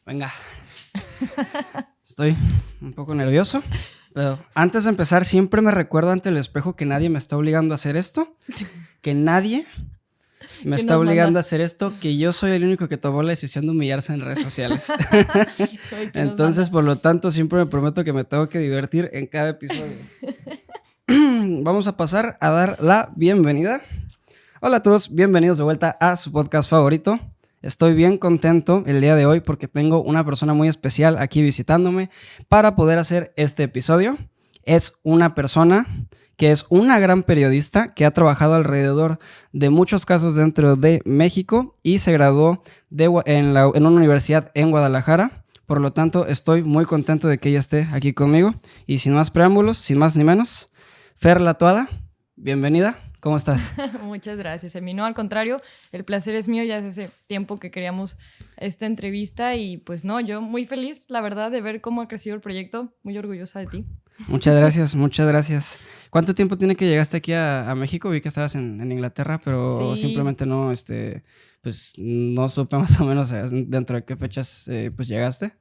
Venga. Estoy un poco nervioso, pero antes de empezar siempre me recuerdo ante el espejo que nadie me está obligando a hacer esto, que nadie me está obligando a hacer esto, que yo soy el único que tomó la decisión de humillarse en redes sociales. Entonces, por lo tanto, siempre me prometo que me tengo que divertir en cada episodio. Vamos a pasar a dar la bienvenida. Hola a todos, bienvenidos de vuelta a su podcast favorito. Estoy bien contento el día de hoy porque tengo una persona muy especial aquí visitándome para poder hacer este episodio. Es una persona que es una gran periodista que ha trabajado alrededor de muchos casos dentro de México y se graduó en una universidad en Guadalajara. Por lo tanto, estoy muy contento de que ella esté aquí conmigo. Y sin más preámbulos, sin más ni menos, Fer Latuada, bienvenida. ¿Cómo estás? Muchas gracias, Emi. No, al contrario, el placer es mío. Ya hace ese tiempo que queríamos esta entrevista y pues no, yo muy feliz, la verdad, de ver cómo ha crecido el proyecto. Muy orgullosa de ti. Muchas gracias, muchas gracias. ¿Cuánto tiempo tiene que llegaste aquí a México? Vi que estabas en Inglaterra, pero Sí. simplemente no, pues no supe más o menos dentro de qué fechas pues llegaste.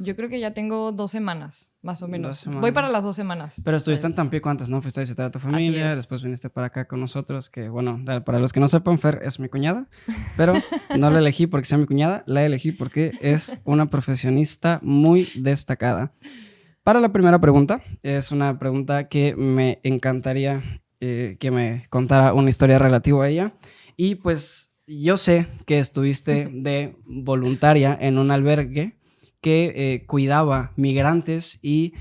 Yo creo que ya tengo 2 semanas, más o menos. 2 semanas. Voy para las 2 semanas. Pero estuviste en Tampico antes, ¿no? Fuiste a visitar a tu familia, después viniste para acá con nosotros, que bueno, para los que no sepan, Fer es mi cuñada, pero no la elegí porque sea mi cuñada, la elegí porque es una profesionista muy destacada. Para la primera pregunta, es una pregunta que me encantaría que me contara una historia relativa a ella. Y pues yo sé que estuviste de voluntaria en un albergue que cuidaba migrantes y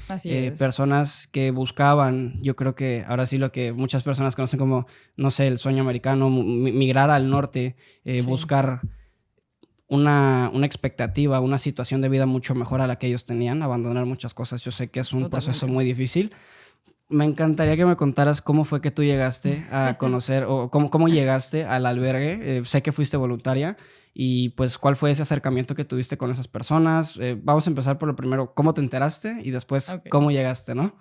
personas que buscaban, yo creo que ahora sí lo que muchas personas conocen como, no sé, el sueño americano, migrar al norte, sí. Buscar una expectativa, una situación de vida mucho mejor a la que ellos tenían, abandonar muchas cosas. Yo sé que es un proceso muy difícil. Me encantaría que me contaras cómo fue que tú llegaste a conocer o cómo llegaste al albergue. Sé que fuiste voluntaria y pues cuál fue ese acercamiento que tuviste con esas personas. Vamos a empezar por lo primero, ¿cómo te enteraste? Y después, ¿cómo llegaste, no?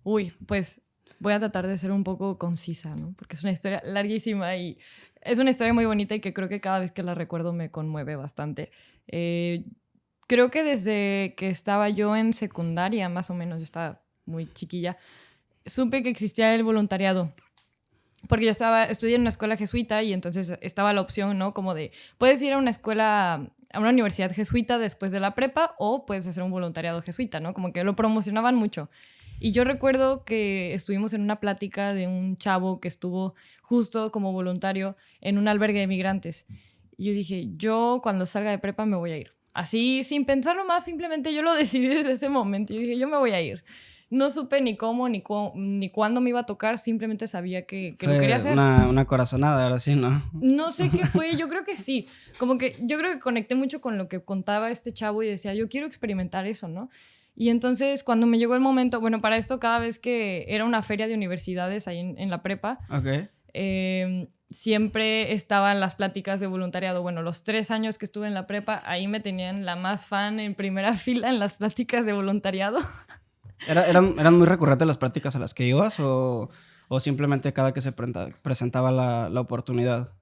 Uy, pues voy a tratar de ser un poco concisa, ¿no? Porque es una historia larguísima y es una historia muy bonita y que creo que cada vez que la recuerdo me conmueve bastante. Creo que desde que estaba yo en secundaria, más o menos, yo estaba muy chiquilla, supe que existía el voluntariado. Porque yo estudié en una escuela jesuita y entonces estaba la opción, ¿no? Como de, puedes ir a una escuela, a una universidad jesuita después de la prepa o puedes hacer un voluntariado jesuita, ¿no? Como que lo promocionaban mucho. Y yo recuerdo que estuvimos en una plática de un chavo que estuvo justo como voluntario en un albergue de migrantes. Y yo dije, yo cuando salga de prepa me voy a ir. Así, sin pensarlo más, simplemente yo lo decidí desde ese momento. Y dije, yo me voy a ir. No supe ni cómo, ni cuándo me iba a tocar, simplemente sabía que lo quería hacer. Una corazonada, ahora sí, ¿no? No sé qué fue, yo creo que sí. Como que yo creo que conecté mucho con lo que contaba este chavo y decía, yo quiero experimentar eso, ¿no? Y entonces cuando me llegó el momento, bueno, para esto cada vez que era una feria de universidades ahí en la prepa, siempre estaban las pláticas de voluntariado. Bueno, los 3 años que estuve en la prepa, ahí me tenían la más fan en primera fila en las pláticas de voluntariado. ¿Eran muy recurrentes las prácticas a las que ibas o simplemente cada que se presentaba la oportunidad?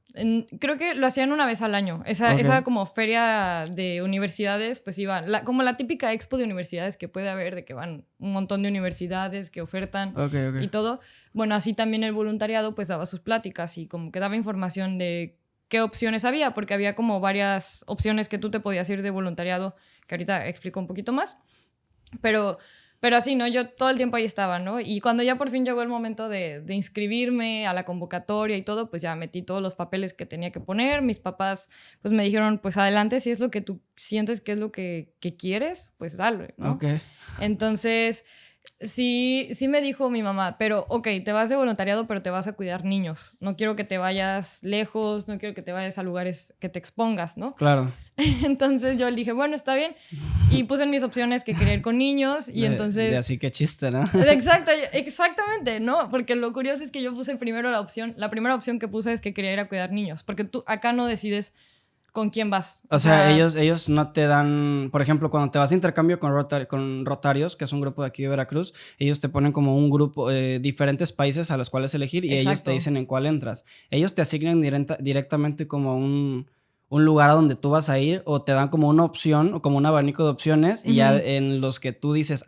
Creo que lo hacían una vez al año. Esa como feria de universidades, pues iba como la típica expo de universidades que puede haber, de que van un montón de universidades que ofertan y todo. Bueno, así también el voluntariado pues daba sus pláticas y como que daba información de qué opciones había, porque había como varias opciones que tú te podías ir de voluntariado, que ahorita explico un poquito más. Pero así, ¿no? Yo todo el tiempo ahí estaba, ¿no? Y cuando ya por fin llegó el momento de inscribirme a la convocatoria y todo, pues ya metí todos los papeles que tenía que poner. Mis papás, pues me dijeron, pues adelante, si es lo que tú sientes que es lo que quieres, pues dale, ¿no? Entonces, sí me dijo mi mamá, pero te vas de voluntariado, pero te vas a cuidar niños. No quiero que te vayas lejos, no quiero que te vayas a lugares que te expongas, ¿no? Claro. Entonces yo le dije, bueno, está bien. Y puse en mis opciones que quería ir con niños y entonces... así que chiste, ¿no? Exactamente, ¿no? Porque lo curioso es que yo puse primero la primera opción que puse es que quería ir a cuidar niños. Porque tú acá no decides con quién vas. O sea, ellos no te dan, por ejemplo, cuando te vas de intercambio con Rotarios, que es un grupo de aquí de Veracruz, ellos te ponen como un grupo, diferentes países a los cuales elegir y ellos te dicen en cuál entras. Ellos te asignan directamente como un lugar a donde tú vas a ir o te dan como una opción o como un abanico de opciones y ya en los que tú dices,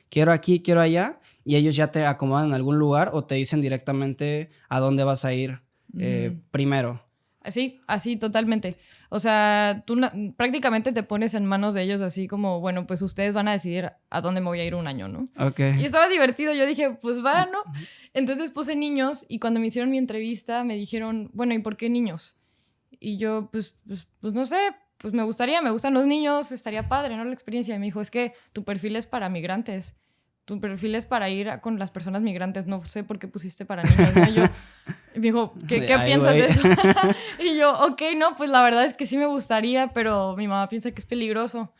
quiero aquí, quiero allá, y ellos ya te acomodan en algún lugar o te dicen directamente a dónde vas a ir primero. Sí, así totalmente. O sea, tú prácticamente te pones en manos de ellos así como, bueno, pues ustedes van a decidir a dónde me voy a ir un año, ¿no? Ok. Y estaba divertido, yo dije, pues va, ¿no? Entonces puse niños y cuando me hicieron mi entrevista me dijeron, bueno, ¿y por qué niños? Y yo, pues no sé, pues me gustan los niños, estaría padre, ¿no? La experiencia. Y me dijo, es que tu perfil es para migrantes. Tu perfil es para ir con las personas migrantes. No sé por qué pusiste para niños, ¿no? Y me dijo, ¿qué piensas de eso? Y yo, ok, no, pues la verdad es que sí me gustaría, pero mi mamá piensa que es peligroso.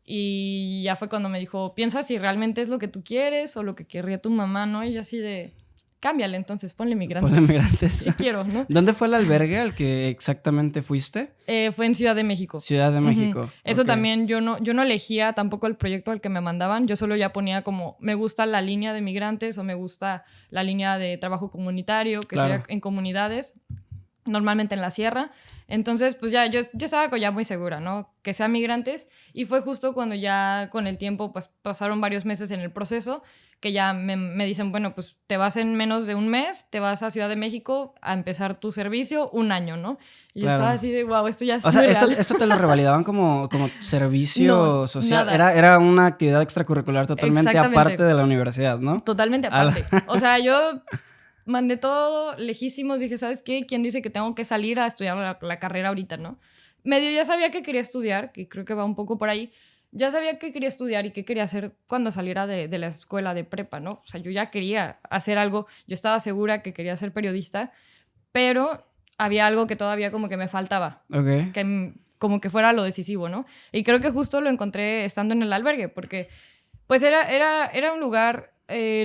Y ya fue cuando me dijo, piensa si realmente es lo que tú quieres o lo que querría tu mamá, ¿no? Y yo así de, cámbiale entonces, ponle migrantes. Ponle migrantes. Sí quiero, ¿no? ¿Dónde fue el albergue al que exactamente fuiste? Fue en Ciudad de México. Ciudad de México. Eso también, yo no elegía tampoco el proyecto al que me mandaban, yo solo ya ponía como, me gusta la línea de migrantes o me gusta la línea de trabajo comunitario, que sería en comunidades, normalmente en la sierra. Entonces, pues ya, yo estaba ya muy segura, ¿no? Que sean migrantes. Y fue justo cuando ya con el tiempo, pues pasaron varios meses en el proceso, que ya me dicen, bueno, pues te vas en menos de un mes, te vas a Ciudad de México a empezar tu servicio, un año, ¿no? Y yo estaba así de, wow, esto ya es O sea, real. esto te lo revalidaban como servicio social. Era una actividad extracurricular totalmente aparte de la universidad, ¿no? Totalmente aparte. O sea, yo mandé todo lejísimos, dije, ¿sabes qué? ¿Quién dice que tengo que salir a estudiar la carrera ahorita, no? Medio ya sabía que quería estudiar, que creo que va un poco por ahí. Ya sabía que quería estudiar y qué quería hacer cuando saliera de la escuela de prepa, ¿no? O sea, yo ya quería hacer algo, yo estaba segura que quería ser periodista, pero había algo que todavía como que me faltaba. Ok. Que como que fuera lo decisivo, ¿no? Y creo que justo lo encontré estando en el albergue, porque pues era un lugar...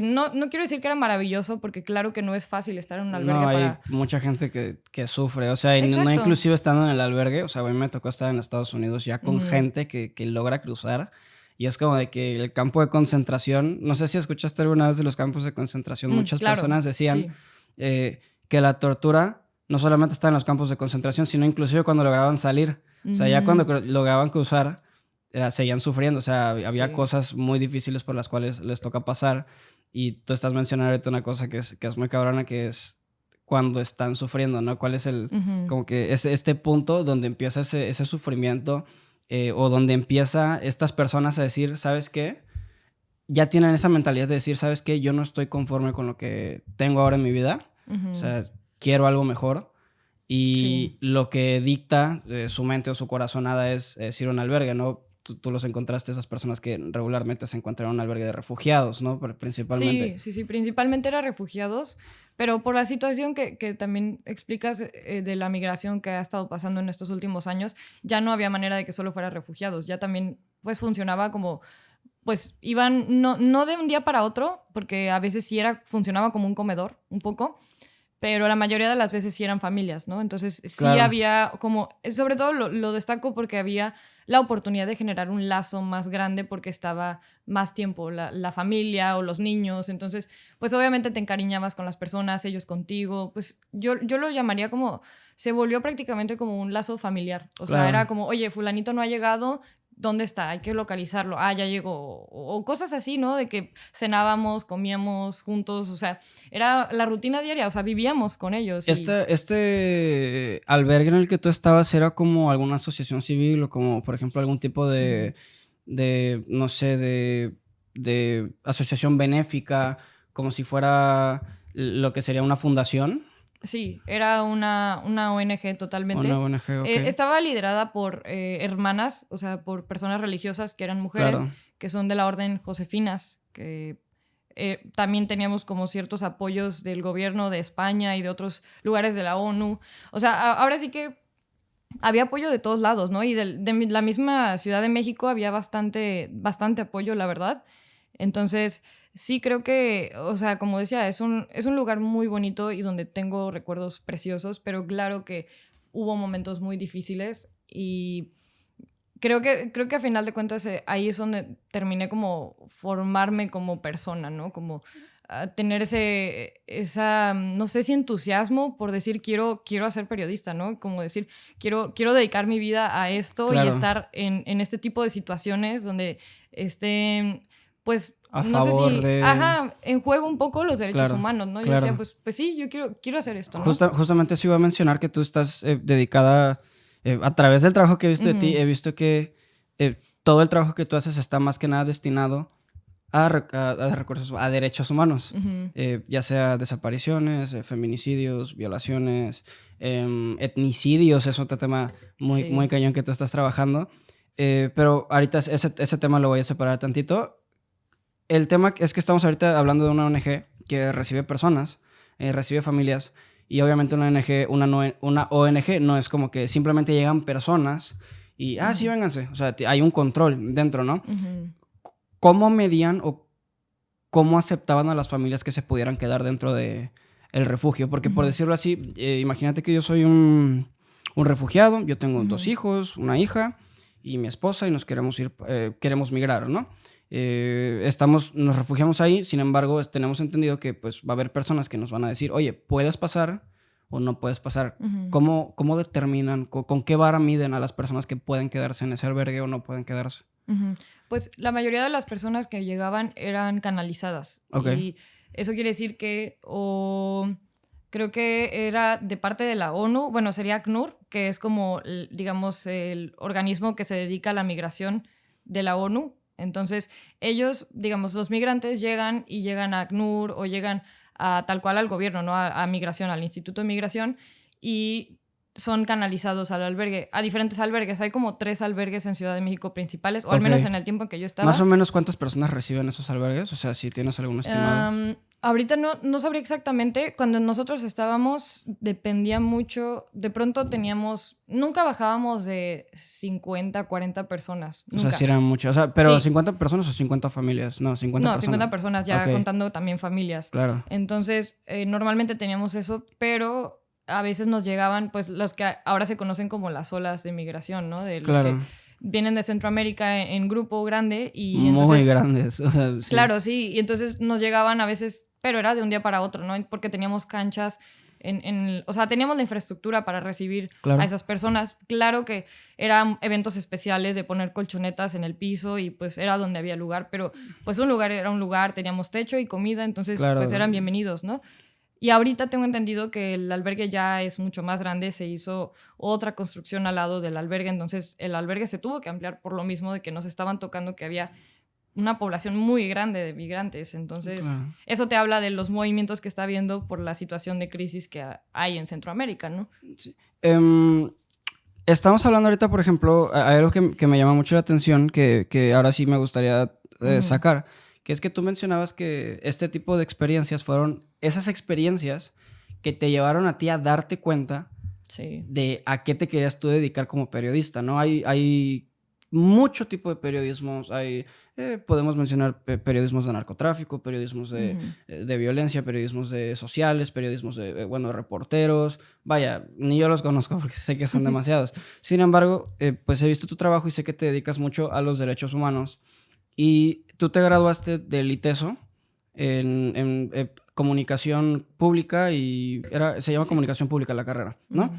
no quiero decir que era maravilloso, porque claro que no es fácil estar en un albergue. No, hay mucha gente que sufre. O sea, no inclusive estando en el albergue. O sea, a mí me tocó estar en Estados Unidos ya con gente que logra cruzar. Y es como de que el campo de concentración... No sé si escuchaste alguna vez de los campos de concentración. Muchas personas decían que la tortura no solamente está en los campos de concentración, sino inclusive cuando lograban salir. O sea, ya cuando lograban cruzar... seguían sufriendo, o sea, había cosas muy difíciles por las cuales les toca pasar, y tú estás mencionando ahorita una cosa que es muy cabrona, que es cuando están sufriendo, ¿no? ¿Cuál es como que este punto donde empieza ese sufrimiento o donde empieza estas personas a decir, ¿sabes qué? Ya tienen esa mentalidad de decir, ¿sabes qué? Yo no estoy conforme con lo que tengo ahora en mi vida, o sea, quiero algo mejor. Y lo que dicta su mente o su corazonada es ir a un albergue, ¿no? Tú los encontraste, esas personas que regularmente se encuentran en un albergue de refugiados, ¿no? Principalmente. Sí, principalmente eran refugiados, pero por la situación que también explicas de la migración que ha estado pasando en estos últimos años, ya no había manera de que solo fueran refugiados, ya también pues funcionaba como, pues iban, no de un día para otro, porque a veces funcionaba como un comedor, un poco, pero la mayoría de las veces sí eran familias, ¿no? Entonces sí había como, sobre todo lo destaco porque había la oportunidad de generar un lazo más grande porque estaba más tiempo la familia o los niños, entonces pues obviamente te encariñabas con las personas, ellos contigo, pues yo lo llamaría como, se volvió prácticamente como un lazo familiar, o sea, era como, oye, fulanito no ha llegado, ¿dónde está? Hay que localizarlo. Ya llegó. O cosas así, ¿no? De que cenábamos, comíamos juntos. O sea, era la rutina diaria. O sea, vivíamos con ellos. Este albergue en el que tú estabas era como alguna asociación civil o como, por ejemplo, algún tipo de no sé, de asociación benéfica, como si fuera lo que sería una fundación. Sí, era una ONG totalmente. Una ONG, ok. Estaba liderada por hermanas, o sea, por personas religiosas que eran mujeres, que son de la orden Josefinas, que también teníamos como ciertos apoyos del gobierno de España y de otros lugares de la ONU. O sea, ahora sí que había apoyo de todos lados, ¿no? Y de la misma Ciudad de México había bastante apoyo, la verdad. Entonces, sí creo que, o sea, como decía, es un lugar muy bonito y donde tengo recuerdos preciosos, pero claro que hubo momentos muy difíciles y creo que a final de cuentas ahí es donde terminé como formarme como persona, ¿no? Como tener esa, no sé si entusiasmo por decir quiero ser periodista, ¿no? Como decir quiero dedicar mi vida a esto, claro, y estar en este tipo de situaciones donde estén, pues, a no sé favor si, de... en juego un poco los derechos Claro, humanos, ¿no? Yo claro. decía, pues sí, yo quiero hacer esto, ¿no? Justamente eso iba a mencionar, que tú estás dedicada, a través del trabajo que he visto de ti, he visto que todo el trabajo que tú haces está más que nada destinado a recursos, a derechos humanos, ya sea desapariciones, feminicidios, violaciones, etnicidios, es otro tema muy, Sí. muy cañón que tú estás trabajando, pero ahorita ese tema lo voy a separar tantito. El tema es que estamos ahorita hablando de una ONG que recibe personas, recibe familias, y obviamente una ONG no es como que simplemente llegan personas y, sí, vénganse. O sea, hay un control dentro, ¿no? ¿Cómo medían o cómo aceptaban a las familias que se pudieran quedar dentro de el refugio? Porque por decirlo así, imagínate que yo soy un refugiado, yo tengo 2 hijos, una hija y mi esposa, y nos queremos migrar, ¿no? Nos refugiamos ahí, sin embargo, tenemos entendido que pues va a haber personas que nos van a decir, oye, ¿puedes pasar o no puedes pasar? ¿Cómo determinan, con qué vara miden a las personas que pueden quedarse en ese albergue o no pueden quedarse? Pues la mayoría de las personas que llegaban eran canalizadas. Okay. Y eso quiere decir que creo que era de parte de la ONU, bueno, sería ACNUR, que es como, digamos, el organismo que se dedica a la migración de la ONU. Entonces, ellos, digamos, los migrantes llegan a ACNUR o llegan a tal cual al gobierno, ¿no? A migración, al Instituto de Migración, y son canalizados al albergue, a diferentes albergues. Hay como 3 albergues en Ciudad de México principales, o al menos en el tiempo en que yo estaba. ¿Más o menos cuántas personas reciben esos albergues? O sea, si tienes algún estimado. Ahorita no sabría exactamente. Cuando nosotros estábamos, dependía mucho. De pronto nunca bajábamos de 50, 40 personas. Nunca. O sea, sí eran muchas. O sea, pero Sí. ¿50 personas o 50 familias? No, 50 personas. 50 personas, ya contando también familias. Claro. Entonces, normalmente teníamos eso, pero a veces nos llegaban, pues, los que ahora se conocen como las olas de migración, ¿no? De los que vienen de Centroamérica en grupo grande y muy entonces, grandes. O sea, sí. Claro, sí. Y entonces nos llegaban a veces, pero era de un día para otro, ¿no? Porque teníamos canchas o sea, teníamos la infraestructura para recibir a esas personas. Claro que eran eventos especiales de poner colchonetas en el piso y pues era donde había lugar, pero pues un lugar era un lugar, teníamos techo y comida, entonces pues eran bienvenidos, ¿no? Y ahorita tengo entendido que el albergue ya es mucho más grande, se hizo otra construcción al lado del albergue, entonces el albergue se tuvo que ampliar por lo mismo de que nos estaban tocando que había una población muy grande de migrantes. Entonces, eso te habla de los movimientos que está habiendo por la situación de crisis que hay en Centroamérica, ¿no? Sí. Estamos hablando ahorita, por ejemplo, hay algo que me llama mucho la atención, que ahora sí me gustaría sacar, que es que tú mencionabas que este tipo de experiencias fueron esas experiencias que te llevaron a ti a darte cuenta de a qué te querías tú dedicar como periodista, ¿no? Hay mucho tipo de periodismos. Podemos mencionar periodismos de narcotráfico, periodismos de violencia, periodismos de sociales, periodismos de, reporteros. Vaya, ni yo los conozco porque sé que son demasiados. Sin embargo, pues he visto tu trabajo y sé que te dedicas mucho a los derechos humanos. Y tú te graduaste del ITESO en comunicación pública y se llama comunicación pública la carrera, ¿no?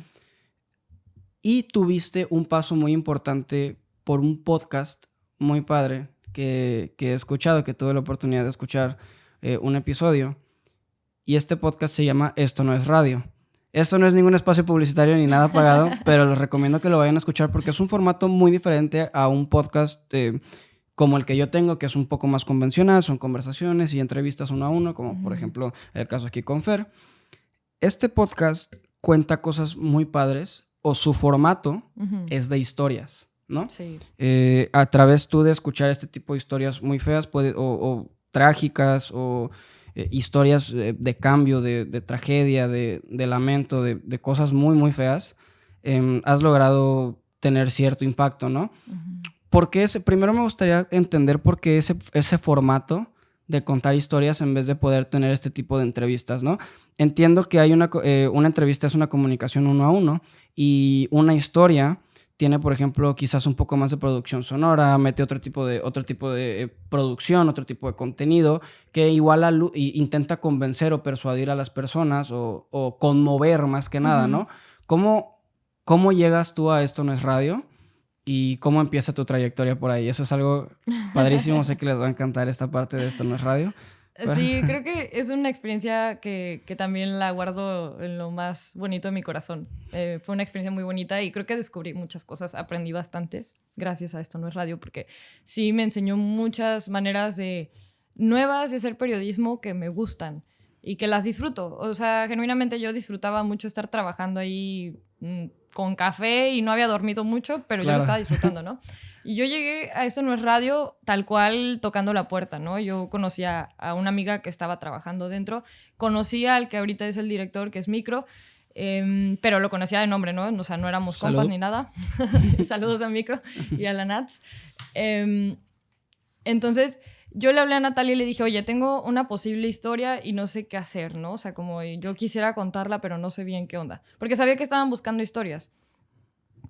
Y tuviste un paso muy importante por un podcast muy padre que he escuchado, que tuve la oportunidad de escuchar un episodio. Y este podcast se llama Esto no es radio. Esto no es ningún espacio publicitario ni nada pagado, pero les recomiendo que lo vayan a escuchar porque es un formato muy diferente a un podcast como el que yo tengo, que es un poco más convencional. Son conversaciones y entrevistas uno a uno, como por ejemplo el caso aquí con Fer. Este podcast cuenta cosas muy padres, o su formato es de historias, ¿no? Sí. A través tú de escuchar este tipo de historias muy feas o trágicas o historias de cambio, de tragedia, de lamento, de cosas muy, muy feas, has logrado tener cierto impacto, ¿no? Porque primero me gustaría entender por qué ese formato de contar historias en vez de poder tener este tipo de entrevistas, ¿no? Entiendo que hay una entrevista es una comunicación uno a uno y una historia tiene, por ejemplo, quizás un poco más de producción sonora, mete otro tipo de producción, otro tipo de contenido, que igual intenta convencer o persuadir a las personas o conmover más que nada, ¿no? ¿Cómo llegas tú a Esto No Es Radio? ¿Y cómo empieza tu trayectoria por ahí? Eso es algo padrísimo. Sé que les va a encantar esta parte de Esto No Es Radio. Sí, creo que es una experiencia que también la guardo en lo más bonito de mi corazón. Fue una experiencia muy bonita y creo que descubrí muchas cosas, aprendí bastantes gracias a Esto No Es Radio, porque sí me enseñó muchas maneras nuevas de hacer periodismo que me gustan y que las disfruto. O sea, genuinamente yo disfrutaba mucho estar trabajando ahí con café y no había dormido mucho, pero yo lo estaba disfrutando, ¿no? Y yo llegué a Esto No Es Radio tal cual tocando la puerta, ¿no? Yo conocía a una amiga que estaba trabajando dentro, conocía al que ahorita es el director, que es Micro, pero lo conocía de nombre, ¿no? O sea, no éramos compas ni nada. Saludos a Micro y a la Nats. Entonces, yo le hablé a Natalia y le dije, oye, tengo una posible historia y no sé qué hacer, ¿no? O sea, como yo quisiera contarla, pero no sé bien qué onda. Porque sabía que estaban buscando historias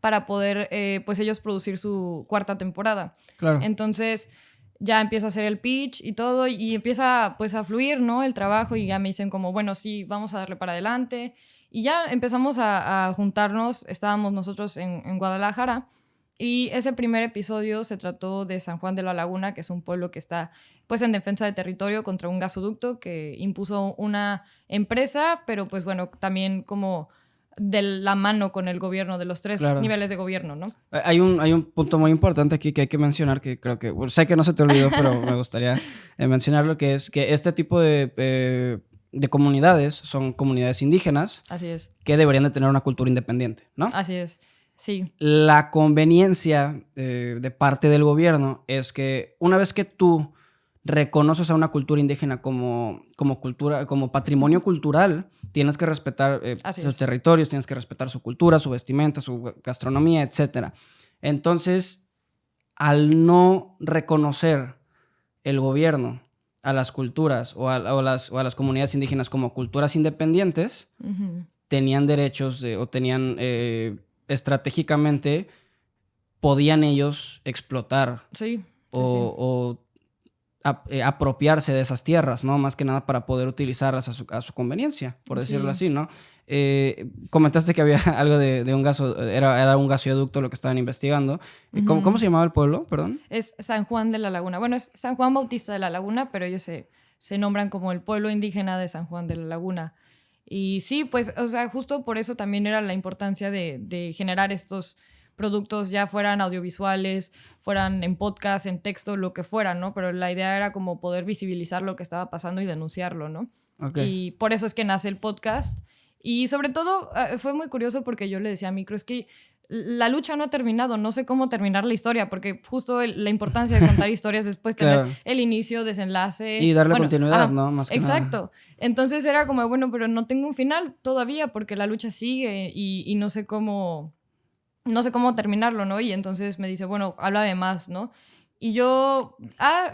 para poder, pues, ellos producir su 4ª temporada. Claro. Entonces, ya empiezo a hacer el pitch y todo y empieza, pues, a fluir, ¿no? El trabajo y ya me dicen como, bueno, sí, vamos a darle para adelante. Y ya empezamos a juntarnos. Estábamos nosotros en Guadalajara. Y ese primer episodio se trató de San Juan de la Laguna, que es un pueblo que está pues en defensa de territorio contra un gasoducto que impuso una empresa, pero pues bueno, también como de la mano con el gobierno, de los 3 niveles de gobierno, ¿no? Hay un punto muy importante aquí que hay que mencionar, que creo que, sé que no se te olvidó, pero me gustaría mencionarlo, que es que este tipo de comunidades son comunidades indígenas. Así es. Que deberían de tener una cultura independiente, ¿no? Así es. Sí. La conveniencia de parte del gobierno es que una vez que tú reconoces a una cultura indígena como cultura, como patrimonio cultural, tienes que respetar sus territorios, tienes que respetar su cultura, su vestimenta, su gastronomía, etc. Entonces, al no reconocer el gobierno a las culturas o a las comunidades indígenas como culturas independientes, tenían derechos o tenían... estratégicamente podían ellos explotar o apropiarse de esas tierras, ¿no? Más que nada para poder utilizarlas a su conveniencia, por decirlo así, ¿no? Comentaste que había algo de un gaso, era un gasoducto lo que estaban investigando. ¿Cómo se llamaba el pueblo? Perdón. Es San Juan de la Laguna. Bueno, es San Juan Bautista de la Laguna, pero ellos se nombran como el pueblo indígena de San Juan de la Laguna. Y sí, pues, o sea, justo por eso también era la importancia de generar estos productos, ya fueran audiovisuales, fueran en podcast, en texto, lo que fuera, ¿no? Pero la idea era como poder visibilizar lo que estaba pasando y denunciarlo, ¿no? Okay. Y por eso es que nace el podcast. Y sobre todo, fue muy curioso porque yo le decía a Micro, es que la lucha no ha terminado, no sé cómo terminar la historia, porque justo la importancia de contar historias después tener el inicio, desenlace. Y darle continuidad, ¿no? Más que exacto. Nada. Entonces era como, bueno, pero no tengo un final todavía porque la lucha sigue y no sé cómo terminarlo, ¿no? Y entonces me dice, bueno, háblame más, ¿no? Y yo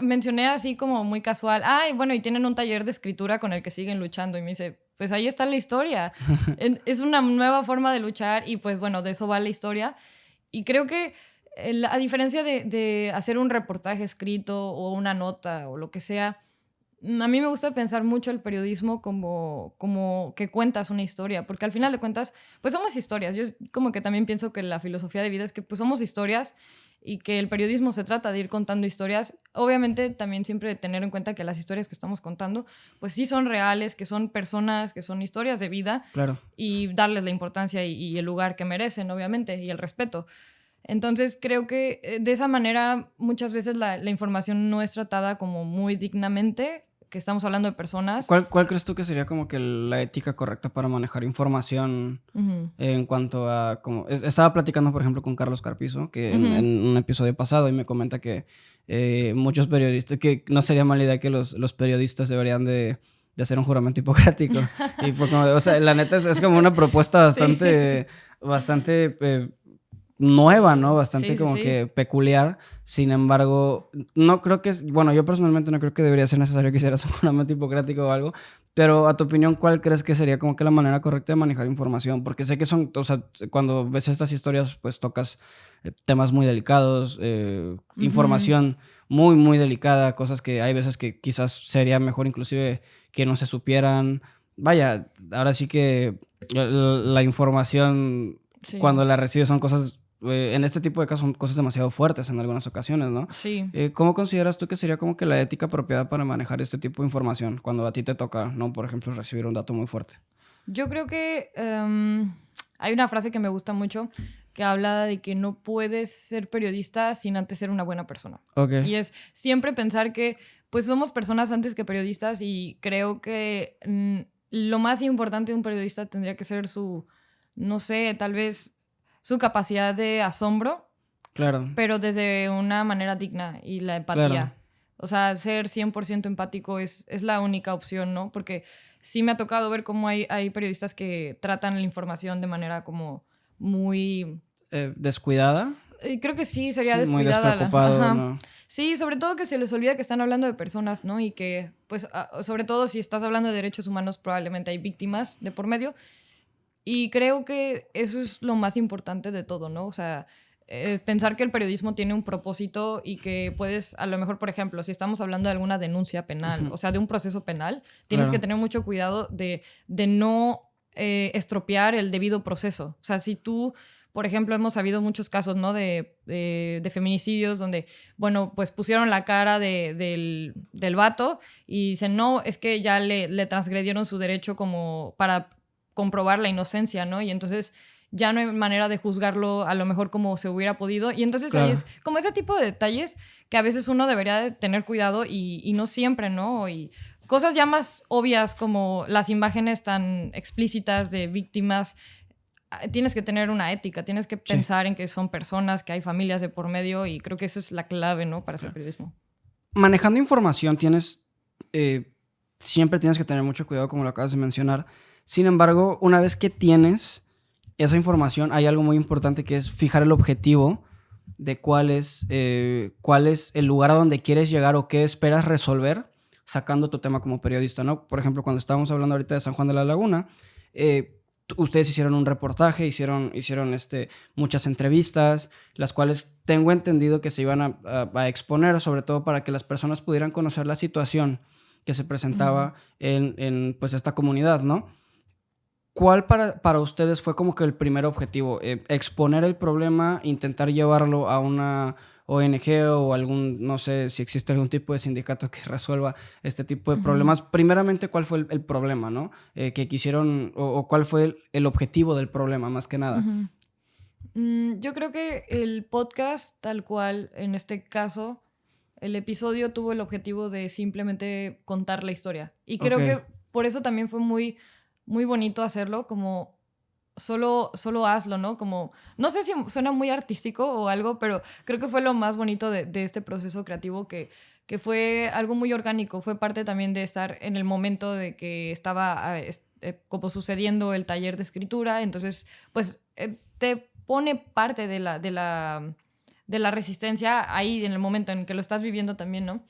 mencioné así como muy casual, bueno, y tienen un taller de escritura con el que siguen luchando. Y me dice, pues ahí está la historia. Es una nueva forma de luchar y pues bueno, de eso va la historia. Y creo que a diferencia de hacer un reportaje escrito o una nota o lo que sea, a mí me gusta pensar mucho el periodismo como que cuentas una historia, porque al final de cuentas, pues somos historias. Yo como que también pienso que la filosofía de vida es que pues somos historias y que el periodismo se trata de ir contando historias. Obviamente también siempre de tener en cuenta que las historias que estamos contando pues sí son reales, que son personas, que son historias de vida. Claro. Y darles la importancia y el lugar que merecen, obviamente, y el respeto. Entonces creo que de esa manera muchas veces la información no es tratada como muy dignamente, que estamos hablando de personas. ¿Cuál crees tú que sería como que la ética correcta para manejar información en cuanto a... Estaba platicando, por ejemplo, con Carlos Carpizo, que en un episodio pasado, y me comenta que muchos periodistas, que no sería mala idea que los periodistas deberían de hacer un juramento hipocrático. Y fue como, o sea, la neta es como una propuesta bastante nueva, ¿no? Bastante como sí. que peculiar. Sin embargo, no creo que... Bueno, yo personalmente no creo que debería ser necesario que hicieras un juramento hipocrático o algo, pero a tu opinión, ¿cuál crees que sería como que la manera correcta de manejar información? Porque sé que son... O sea, cuando ves estas historias, pues tocas temas muy delicados, información muy, muy delicada, cosas que hay veces que quizás sería mejor inclusive que no se supieran. Vaya, ahora sí que la información, cuando la recibes, son cosas, en este tipo de casos, son cosas demasiado fuertes en algunas ocasiones, ¿no? Sí. ¿Cómo consideras tú que sería como que la ética apropiada para manejar este tipo de información cuando a ti te toca, ¿no? Por ejemplo, recibir un dato muy fuerte. Yo creo que hay una frase que me gusta mucho que habla de que no puedes ser periodista sin antes ser una buena persona. Okay. Y es siempre pensar que pues somos personas antes que periodistas, y creo que lo más importante de un periodista tendría que ser su, no sé, tal vez su capacidad de asombro. Claro. Pero desde una manera digna, y la empatía. Claro. O sea, ser 100% empático es la única opción, ¿no? Porque sí me ha tocado ver cómo hay periodistas que tratan la información de manera como muy... ¿Descuidada? Creo que sí, sería Sí, muy descuidada. despreocupado, ¿no? Sí, sobre todo que se les olvida que están hablando de personas, ¿no? Y que, pues, sobre todo si estás hablando de derechos humanos, probablemente hay víctimas de por medio. Y creo que eso es lo más importante de todo, ¿no? O sea, pensar que el periodismo tiene un propósito y que puedes, a lo mejor, por ejemplo, si estamos hablando de alguna denuncia penal, o sea, de un proceso penal, tienes que tener mucho cuidado de no estropear el debido proceso. O sea, si tú, por ejemplo, hemos habido muchos casos, ¿no? De feminicidios donde, bueno, pues pusieron la cara del vato y dicen, no, es que ya le transgredieron su derecho como para comprobar la inocencia, ¿no? Y entonces ya no hay manera de juzgarlo a lo mejor como se hubiera podido. Y entonces ahí es como ese tipo de detalles que a veces uno debería de tener cuidado y no siempre, ¿no? Y cosas ya más obvias como las imágenes tan explícitas de víctimas. Tienes que tener una ética, tienes que pensar en que son personas, que hay familias de por medio, y creo que esa es la clave, ¿no? Para hacer periodismo. Manejando información siempre tienes que tener mucho cuidado, como lo acabas de mencionar. Sin embargo, una vez que tienes esa información, hay algo muy importante que es fijar el objetivo de cuál es el lugar a donde quieres llegar o qué esperas resolver sacando tu tema como periodista, ¿no? Por ejemplo, cuando estábamos hablando ahorita de San Juan de la Laguna, ustedes hicieron un reportaje, hicieron muchas entrevistas, las cuales tengo entendido que se iban a exponer, sobre todo para que las personas pudieran conocer la situación que se presentaba en pues esta comunidad, ¿no? ¿Cuál para ustedes fue como que el primer objetivo? ¿Exponer el problema, intentar llevarlo a una ONG o no sé si existe algún tipo de sindicato que resuelva este tipo de problemas? Primeramente, ¿cuál fue el problema, no? Que quisieron, o cuál fue el objetivo del problema, más que nada. Yo creo que el podcast, tal cual, en este caso, el episodio tuvo el objetivo de simplemente contar la historia. Y creo que por eso también fue muy, muy bonito hacerlo, como solo hazlo, ¿no? Como, no sé si suena muy artístico o algo, pero creo que fue lo más bonito de este proceso creativo, que fue algo muy orgánico. Fue parte también de estar en el momento de que estaba como sucediendo el taller de escritura. Entonces, pues te pone parte de la resistencia ahí en el momento en que lo estás viviendo también, ¿no?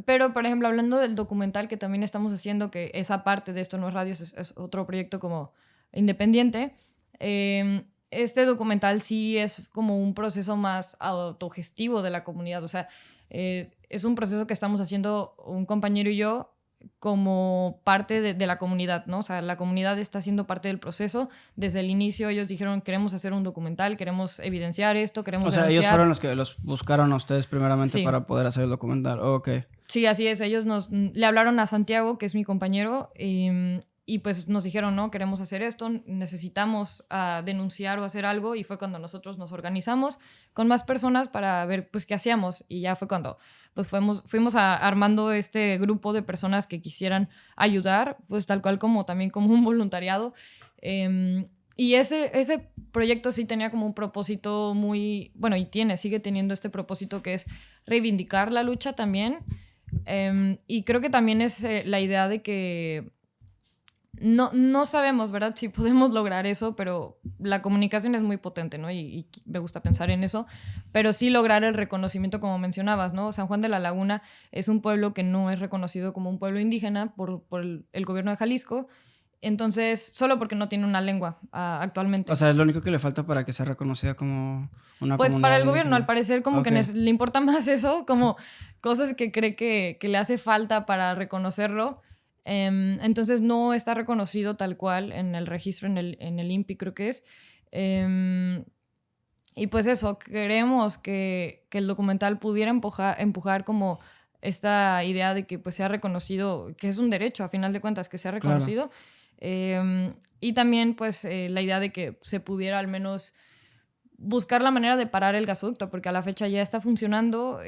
Pero, por ejemplo, hablando del documental que también estamos haciendo, que esa parte de Esto No es Radio, es otro proyecto como independiente, este documental sí es como un proceso más autogestivo de la comunidad. O sea, es un proceso que estamos haciendo un compañero y yo como parte de la comunidad, ¿no? O sea, la comunidad está siendo parte del proceso. Desde el inicio ellos dijeron, queremos hacer un documental, queremos evidenciar esto, queremos denunciar. Ellos fueron los que los buscaron a ustedes primeramente para poder hacer el documental. Sí, así es. Ellos le hablaron a Santiago, que es mi compañero, y pues nos dijeron, no, queremos hacer esto, necesitamos denunciar o hacer algo, y fue cuando nosotros nos organizamos con más personas para ver pues qué hacíamos, y ya fue cuando pues fuimos armando este grupo de personas que quisieran ayudar, pues tal cual como también como un voluntariado. Y ese proyecto sí tenía como un propósito muy, bueno, y sigue teniendo este propósito, que es reivindicar la lucha también. Y creo que también es la idea de que no sabemos, ¿verdad? Si podemos lograr eso, pero la comunicación es muy potente, ¿no? Y me gusta pensar en eso, pero sí lograr el reconocimiento, como mencionabas, ¿no? San Juan de la Laguna es un pueblo que no es reconocido como un pueblo indígena por el gobierno de Jalisco, entonces, solo porque no tiene una lengua actualmente. O sea, es lo único que le falta para que sea reconocida como una Pues para comunidad el gobierno, al indígena. parecer, como que Ok, le importa más eso, como cosas que cree que le hace falta para reconocerlo. Entonces no está reconocido tal cual en el registro, en el INPI creo que es. Em, y pues eso, queremos que el documental pudiera empujar como esta idea de que pues sea reconocido, que es un derecho a final de cuentas, que sea claro. reconocido. Y también pues la idea de que se pudiera al menos buscar la manera de parar el gasoducto, porque a la fecha ya está funcionando,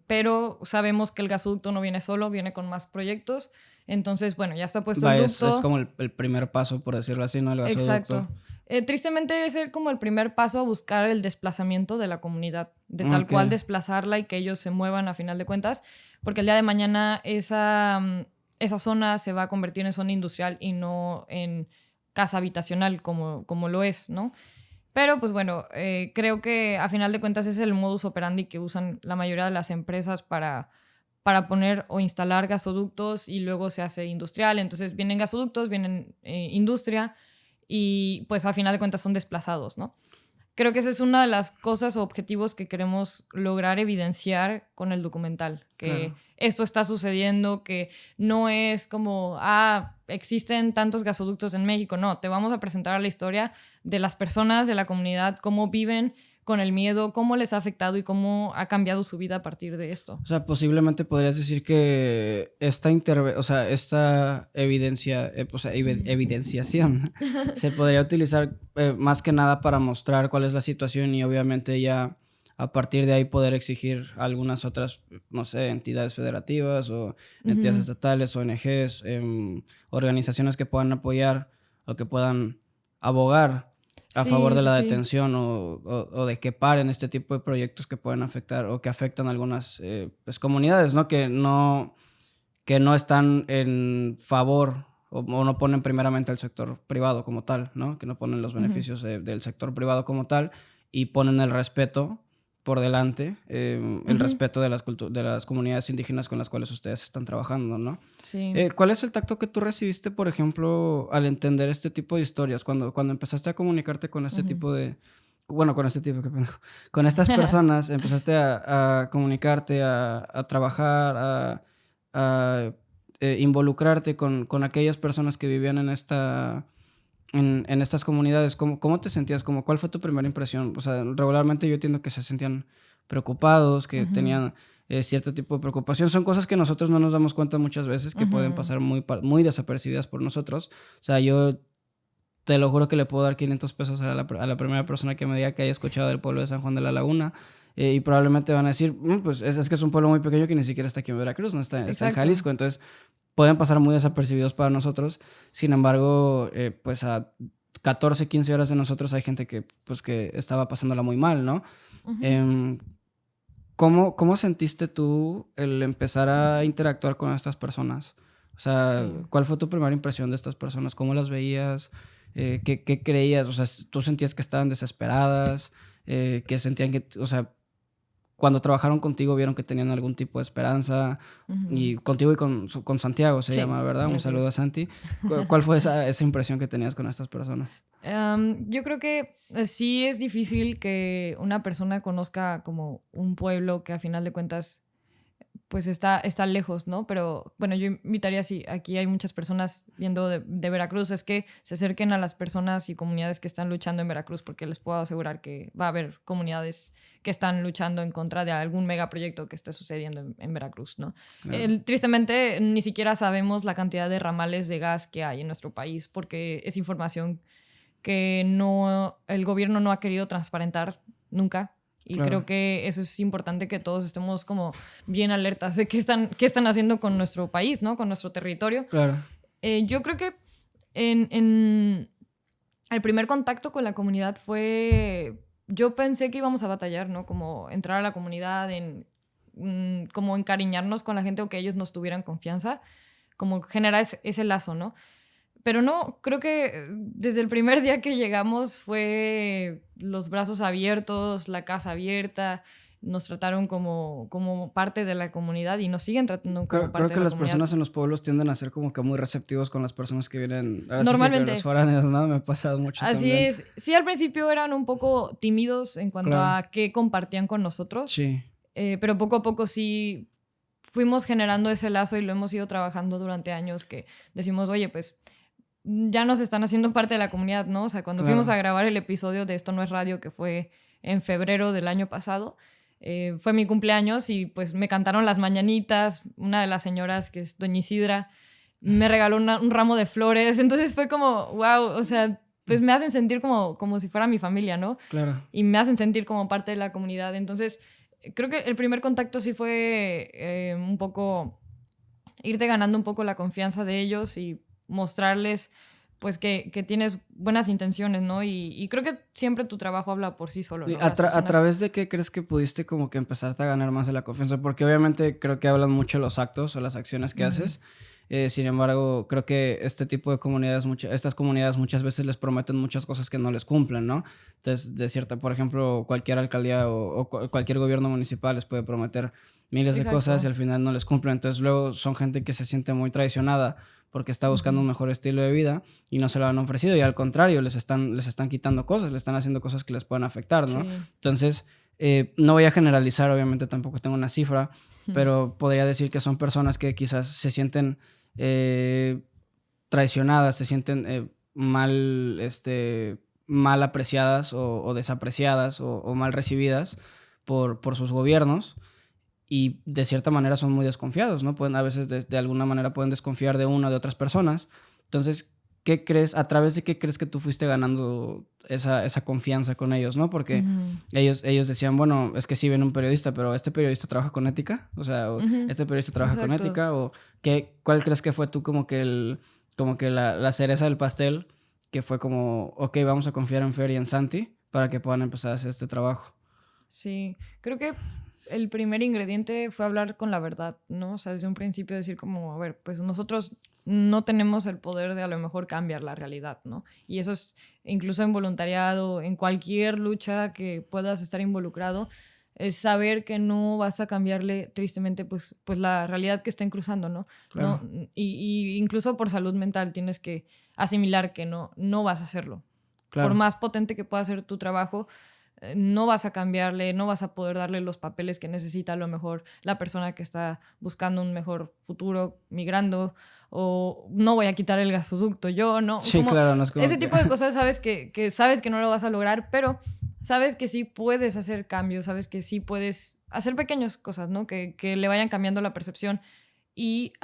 pero sabemos que el gasoducto no viene solo, viene con más proyectos. Entonces, bueno, ya está puesto el Vaya, es ducto. como el primer paso, por decirlo así, ¿no? El gasoducto. Exacto. Tristemente es como el primer paso a buscar el desplazamiento de la comunidad, de tal Ok, cual desplazarla y que ellos se muevan a final de cuentas, porque el día de mañana esa zona se va a convertir en zona industrial y no en casa habitacional como lo es, ¿no? Pero pues bueno, creo que a final de cuentas es el modus operandi que usan la mayoría de las empresas para poner o instalar gasoductos y luego se hace industrial. Entonces vienen gasoductos, vienen industria y pues a final de cuentas son desplazados, ¿no? Creo que esa es una de las cosas o objetivos que queremos lograr evidenciar con el documental, que claro. esto está sucediendo, que no es como, existen tantos gasoductos en México, no, te vamos a presentar la historia de las personas, de la comunidad, cómo viven con el miedo, cómo les ha afectado y cómo ha cambiado su vida a partir de esto. O sea, posiblemente podrías decir que o sea, esta evidencia, o sea, evidenciación se podría utilizar más que nada para mostrar cuál es la situación y obviamente ya a partir de ahí poder exigir algunas otras, no sé, entidades federativas o entidades Ujú. estatales, ONGs, organizaciones que puedan apoyar o que puedan abogar a favor Sí, de sí, la sí. detención o de que paren este tipo de proyectos que pueden afectar o que afectan a algunas pues, comunidades, ¿no? Que no están en favor o no ponen primeramente al sector privado como tal, ¿no? Que no ponen los Ujú. beneficios del sector privado como tal y ponen el respeto por delante, el Ujú. respeto de las comunidades indígenas con las cuales ustedes están trabajando, ¿no? Sí. ¿Cuál es el tacto que tú recibiste, por ejemplo, al entender este tipo de historias? Cuando empezaste a comunicarte con este Ujú. tipo de... Bueno, con este tipo, qué pendejo. Con estas personas, empezaste a comunicarte, a trabajar, a involucrarte con aquellas personas que vivían en estas comunidades. ¿Cómo te sentías? ¿Cuál fue tu primera impresión? O sea, regularmente yo entiendo que se sentían preocupados, que Ujú. tenían cierto tipo de preocupación. Son cosas que nosotros no nos damos cuenta muchas veces, que pueden Ujú. pasar muy desapercibidas por nosotros. O sea, yo te lo juro que le puedo dar 500 pesos a la primera persona que me diga que haya escuchado del pueblo de San Juan de la Laguna. Y probablemente van a decir, pues es que es un pueblo muy pequeño que ni siquiera está aquí en Veracruz, no está en Exacto. Jalisco. Entonces, pueden pasar muy desapercibidos para nosotros. Sin embargo, pues a 14, 15 horas de nosotros hay gente pues, que estaba pasándola muy mal, ¿no? Ujú. Em, ¿Cómo sentiste tú el empezar a interactuar con estas personas? O sea, Sí. ¿cuál fue tu primera impresión de estas personas? ¿Cómo las veías? ¿Qué creías? O sea, ¿tú sentías que estaban desesperadas? ¿Que sentían que, o sea, cuando trabajaron contigo vieron que tenían algún tipo de esperanza? Ujú. Y contigo y con Santiago se Sí, llama, ¿verdad? Un así saludo a es. Santi. ¿Cuál fue esa impresión que tenías con estas personas? Yo creo que sí es difícil que una persona conozca como un pueblo que a final de cuentas pues está lejos, ¿no? Pero bueno, yo invitaría, si aquí hay muchas personas viendo de Veracruz, es que se acerquen a las personas y comunidades que están luchando en Veracruz, porque les puedo asegurar que va a haber comunidades que están luchando en contra de algún megaproyecto que esté sucediendo en Veracruz, ¿no? Claro, Tristemente, ni siquiera sabemos la cantidad de ramales de gas que hay en nuestro país, porque es información que el gobierno no ha querido transparentar nunca. Y claro, creo que eso es importante, que todos estemos como bien alertas de qué están haciendo con nuestro país, ¿no? Con nuestro territorio. claro. Yo creo que en el primer contacto con la comunidad fue... Yo pensé que íbamos a batallar, ¿no? Como entrar a la comunidad, como encariñarnos con la gente o que ellos nos tuvieran confianza, como generar ese lazo, ¿no? Pero no, creo que desde el primer día que llegamos fue los brazos abiertos, la casa abierta, nos trataron como parte de la comunidad y nos siguen tratando como Creo parte que de la las comunidad. personas en los pueblos tienden a ser como que muy receptivos con las personas que vienen, ahora sí que Normalmente. los foráneos, ¿no? Me ha pasado mucho Así también. es. Sí, al principio eran un poco tímidos en cuanto Claro. a qué compartían con nosotros, Sí, pero poco a poco sí fuimos generando ese lazo y lo hemos ido trabajando durante años que decimos, oye, pues ya nos están haciendo parte de la comunidad, ¿no? O sea, cuando fuimos a claro. grabar el episodio de Esto No es Radio, que fue en febrero del año pasado, fue mi cumpleaños y pues me cantaron las mañanitas, una de las señoras, que es doña Isidra, me regaló un ramo de flores, entonces fue como, wow, o sea, pues me hacen sentir como si fuera mi familia, ¿no? Claro. Y me hacen sentir como parte de la comunidad, entonces creo que el primer contacto sí fue un poco irte ganando un poco la confianza de ellos y mostrarles pues que tienes buenas intenciones, ¿no? Y creo que siempre tu trabajo habla por sí solo, ¿no? ¿A través de qué crees que pudiste como que empezarte a ganar más de la confianza? Porque obviamente creo que hablan mucho los actos o las acciones que haces. Sin embargo, creo que este tipo de comunidades, estas comunidades muchas veces les prometen muchas cosas que no les cumplen, ¿no? Entonces, de cierta, por ejemplo, cualquier alcaldía o cualquier gobierno municipal les puede prometer miles de cosas y Exacto. al final no les cumplen. Entonces, luego son gente que se siente muy traicionada porque está buscando un mejor estilo de vida y no se lo han ofrecido y al contrario, les están quitando cosas, les están haciendo cosas que les pueden afectar, ¿no? Sí. Entonces, no voy a generalizar, obviamente tampoco tengo una cifra, pero podría decir que son personas que quizás se sienten traicionadas, se sienten mal apreciadas o desapreciadas o mal recibidas por sus gobiernos y de cierta manera son muy desconfiados, ¿no? Pueden, a veces de alguna manera pueden desconfiar de una o de otras personas. Entonces, ¿qué crees, a través de qué crees que tú fuiste ganando esa confianza con ellos, ¿no? Porque ellos decían, bueno, es que sí viene un periodista, pero ¿este periodista trabaja con ética? O sea, ¿este periodista trabaja con Exacto. ética? ¿O cuál crees que fue tú como que la cereza del pastel? Que fue como, ok, vamos a confiar en Fer y en Santi para que puedan empezar a hacer este trabajo. Sí, creo que el primer ingrediente fue hablar con la verdad, ¿no? O sea, desde un principio decir como, a ver, pues nosotros no tenemos el poder de a lo mejor cambiar la realidad, ¿no? Y eso es incluso en voluntariado, en cualquier lucha que puedas estar involucrado, es saber que no vas a cambiarle tristemente pues la realidad que estén cruzando, ¿no? Claro. No y incluso por salud mental tienes que asimilar que no vas a hacerlo. Claro. Por más potente que pueda ser tu trabajo, no vas a cambiarle, no vas a poder darle los papeles que necesita a lo mejor la persona que está buscando un mejor futuro, migrando, o no voy a quitar el gasoducto yo, ¿no? Sí, como claro, no es como ese que... tipo de cosas sabes que sabes que no lo vas a lograr, pero sabes que sí puedes hacer cambios, sabes que sí puedes hacer pequeñas cosas, ¿no? Que le vayan cambiando la percepción y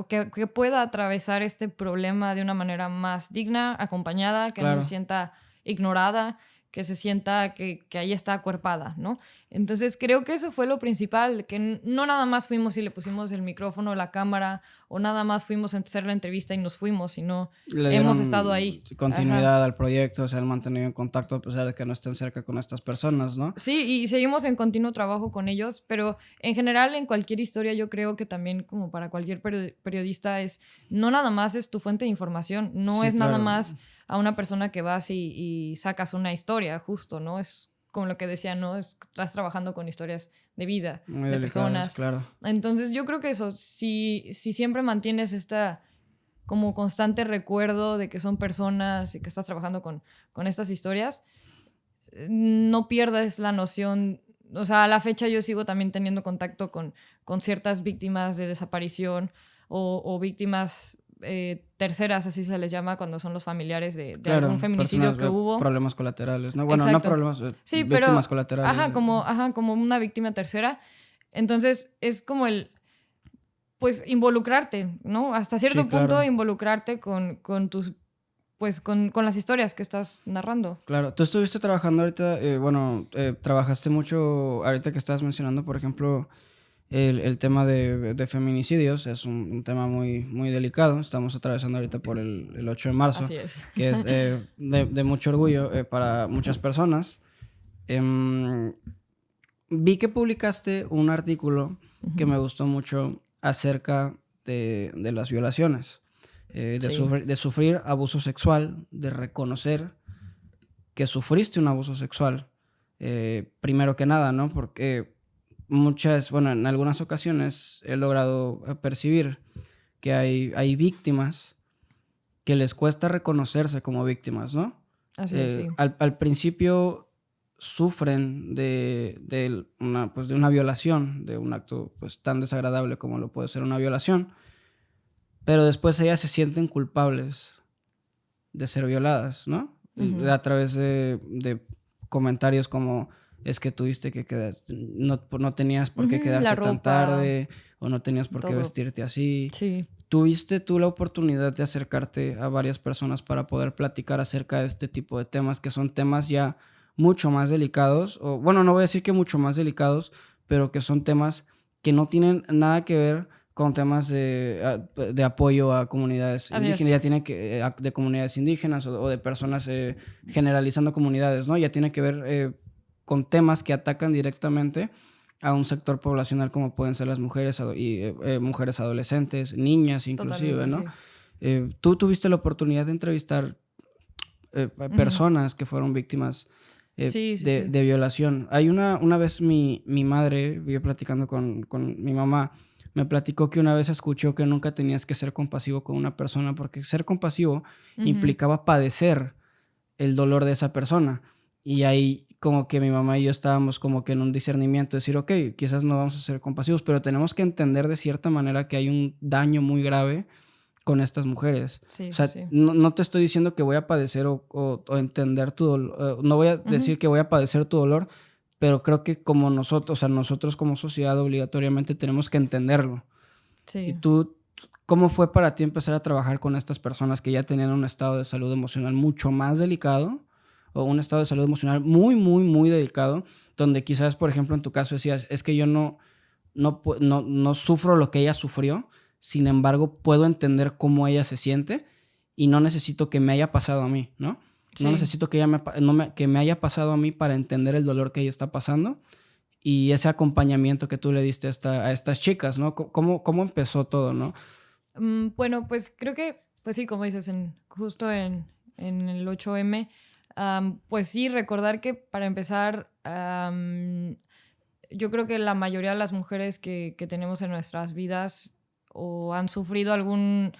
que pueda atravesar este problema de una manera más digna, acompañada, que no Claro. se sienta ignorada, que se sienta que ahí está acuerpada, ¿no? Entonces creo que eso fue lo principal, que no nada más fuimos y le pusimos el micrófono, la cámara, o nada más fuimos a hacer la entrevista y nos fuimos, sino Le hemos dieron estado ahí. continuidad Ajá. al proyecto, se han mantenido en contacto a pesar de que no estén cerca con estas personas, ¿no? Sí, y seguimos en continuo trabajo con ellos, pero en general en cualquier historia yo creo que también como para cualquier periodista es, no nada más es tu fuente de información, no Sí, es nada claro. más a una persona que vas y sacas una historia, justo, ¿no? Es como lo que decía, ¿no? Estás trabajando con historias de vida, Muy de delicadas, personas. claro. Entonces yo creo que eso, si siempre mantienes esta como constante recuerdo de que son personas y que estás trabajando con estas historias, no pierdas la noción. O sea, a la fecha yo sigo también teniendo contacto con ciertas víctimas de desaparición o víctimas terceras, así se les llama, cuando son los familiares de Claro, algún feminicidio personas, que hubo. problemas colaterales, ¿no? Bueno, no Exacto. problemas, Sí, víctimas pero colaterales. como una víctima tercera. Entonces es como pues involucrarte, ¿no? Hasta cierto Sí, punto claro. involucrarte con tus, pues con las historias que estás narrando. Claro, tú estuviste trabajando ahorita, trabajaste mucho, ahorita que estabas mencionando, por ejemplo, el tema de feminicidios, es un tema muy, muy delicado, estamos atravesando ahorita por el 8 de marzo, Así es. que es de mucho orgullo para muchas personas. Vi que publicaste un artículo que me gustó mucho acerca de las violaciones. de sufrir abuso sexual, de reconocer que sufriste un abuso sexual, primero que nada, ¿no? Porque en algunas ocasiones he logrado percibir que hay víctimas que les cuesta reconocerse como víctimas, ¿no? Así es, sí. Al principio sufren de una violación, de un acto pues tan desagradable como lo puede ser una violación, pero después ellas se sienten culpables de ser violadas, ¿no? Uh-huh. A través de comentarios como es que tuviste que quedar, no tenías por qué quedarte tan tarde, o no tenías por qué vestirte así. Sí. ¿Tuviste tú la oportunidad de acercarte a varias personas para poder platicar acerca de este tipo de temas, que son temas ya mucho más delicados? O bueno, no voy a decir que mucho más delicados, pero que son temas que no tienen nada que ver con temas de apoyo a comunidades indígenas, ya tiene que de comunidades indígenas o de personas generalizando comunidades, ¿no? Ya tiene que ver con temas que atacan directamente a un sector poblacional como pueden ser las mujeres y mujeres adolescentes, niñas inclusive, ¿no? Sí. Tú tuviste la oportunidad de entrevistar personas que fueron víctimas de violación. Hay una vez mi madre, yo platicando con mi mamá, me platicó que una vez escuchó que nunca tenías que ser compasivo con una persona porque ser compasivo implicaba padecer el dolor de esa persona. Y ahí como que mi mamá y yo estábamos como que en un discernimiento, decir, ok, quizás no vamos a ser compasivos, pero tenemos que entender de cierta manera que hay un daño muy grave con estas mujeres. Sí, o sea, sí. No te estoy diciendo que voy a padecer o entender tu dolor, no voy a decir que voy a padecer tu dolor, pero creo que como nosotros como sociedad obligatoriamente tenemos que entenderlo. Sí. Y tú, ¿cómo fue para ti empezar a trabajar con estas personas que ya tenían un estado de salud emocional mucho más delicado o un estado de salud emocional muy, muy, muy delicado, donde quizás, por ejemplo, en tu caso decías, es que yo no sufro lo que ella sufrió, sin embargo, puedo entender cómo ella se siente y no necesito que me haya pasado a mí, ¿no? Sí. No necesito que me haya pasado a mí para entender el dolor que ella está pasando y ese acompañamiento que tú le diste a estas chicas, ¿no? ¿Cómo empezó todo, no? Bueno, pues creo que, pues sí, como dices, justo en el 8M, pues sí, recordar que para empezar, yo creo que la mayoría de las mujeres que tenemos en nuestras vidas o han sufrido algún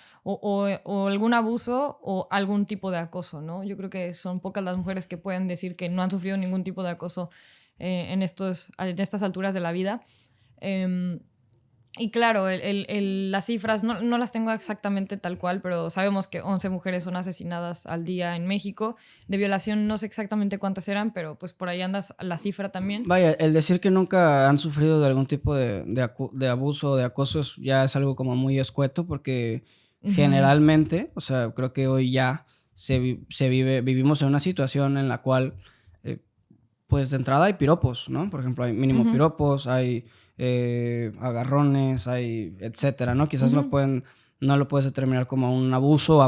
abuso o algún tipo de acoso, ¿no? Yo creo que son pocas las mujeres que pueden decir que no han sufrido ningún tipo de acoso en estas alturas de la vida. Y claro, las cifras no las tengo exactamente tal cual, pero sabemos que 11 mujeres son asesinadas al día en México. De violación no sé exactamente cuántas eran, pero pues por ahí andas la cifra también. Vaya, el decir que nunca han sufrido de algún tipo de abuso o de acoso ya es algo como muy escueto porque generalmente, o sea, creo que hoy ya vivimos en una situación en la cual pues de entrada hay piropos, ¿no? Por ejemplo, hay mínimo piropos, hay agarrones, hay etcétera, ¿no? Quizás no lo puedes determinar como un abuso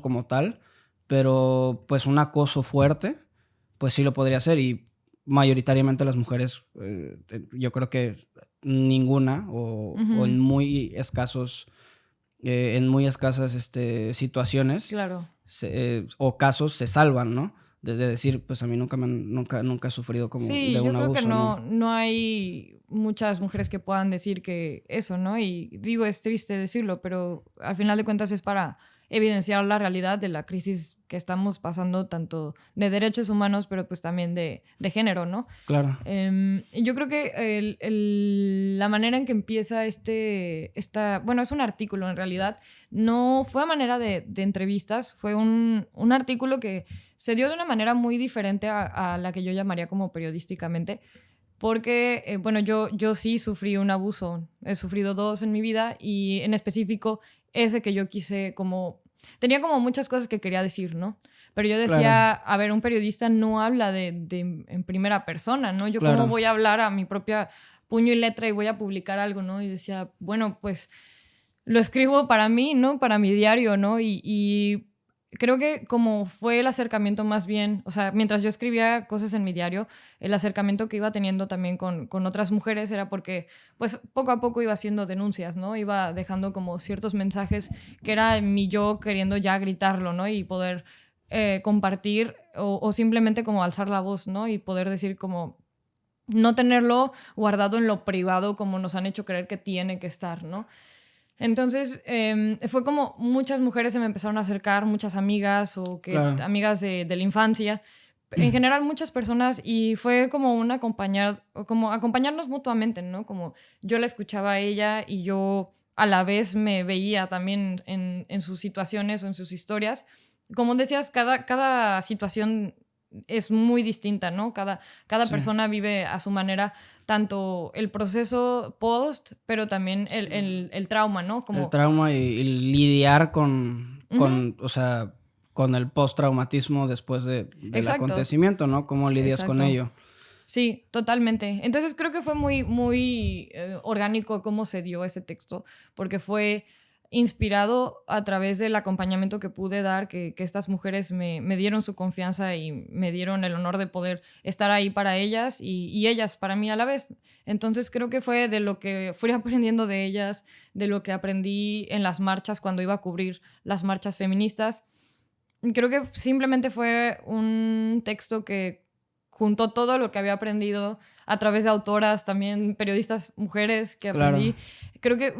como tal, pero pues un acoso fuerte, pues sí lo podría ser y mayoritariamente las mujeres, yo creo que ninguna o en muy escasos, en muy escasas situaciones claro. O casos se salvan, ¿no? De decir, pues a mí nunca he sufrido como de un abuso. Sí, yo creo que no hay muchas mujeres que puedan decir que eso, ¿no? Y digo, es triste decirlo, pero al final de cuentas es para evidenciar la realidad de la crisis que estamos pasando, tanto de derechos humanos, pero pues también de género, ¿no? Claro. Yo creo que la manera en que empieza bueno, es un artículo en realidad, no fue a manera de entrevistas, fue un artículo que se dio de una manera muy diferente a la que yo llamaría como periodísticamente, porque, bueno, yo sí sufrí un abuso, he sufrido 2 en mi vida y en específico ese que yo quise como... Tenía como muchas cosas que quería decir, ¿no? Pero yo decía, claro, a ver, un periodista no habla en primera persona, ¿no? Yo cómo voy a hablar a mi propia puño y letra y voy a publicar algo, ¿no? Y decía, bueno, pues lo escribo para mí, ¿no? Para mi diario, ¿no? Y creo que como fue el acercamiento más bien, o sea, mientras yo escribía cosas en mi diario, el acercamiento que iba teniendo también con otras mujeres era porque, pues, poco a poco iba haciendo denuncias, ¿no? Iba dejando como ciertos mensajes que era mi yo queriendo ya gritarlo, ¿no? Y poder compartir o simplemente como alzar la voz, ¿no? Y poder decir como no tenerlo guardado en lo privado como nos han hecho creer que tiene que estar, ¿no? Entonces, fue como muchas mujeres se me empezaron a acercar, muchas amigas o que Claro. amigas de la infancia, en general muchas personas, y fue como un acompañar, como acompañarnos mutuamente, ¿no? Como yo la escuchaba a ella y yo a la vez me veía también en sus situaciones o en sus historias. Como decías, cada situación es muy distinta, ¿no? Cada Sí. persona vive a su manera tanto el proceso post, pero también el trauma, ¿no? El Como, trauma y lidiar ujú, o sea, con el postraumatismo después del exacto, acontecimiento, ¿no? ¿Cómo lidias con exacto. ello? Sí, totalmente. Entonces creo que fue muy orgánico cómo se dio ese texto, porque fue inspirado a través del acompañamiento que pude dar, que estas mujeres me dieron su confianza y me dieron el honor de poder estar ahí para ellas y ellas para mí a la vez. Entonces creo que fue de lo que fui aprendiendo de ellas, de lo que aprendí en las marchas cuando iba a cubrir las marchas feministas. Creo que simplemente fue un texto que juntó todo lo que había aprendido a través de autoras, también periodistas mujeres que Claro. aprendí. Creo que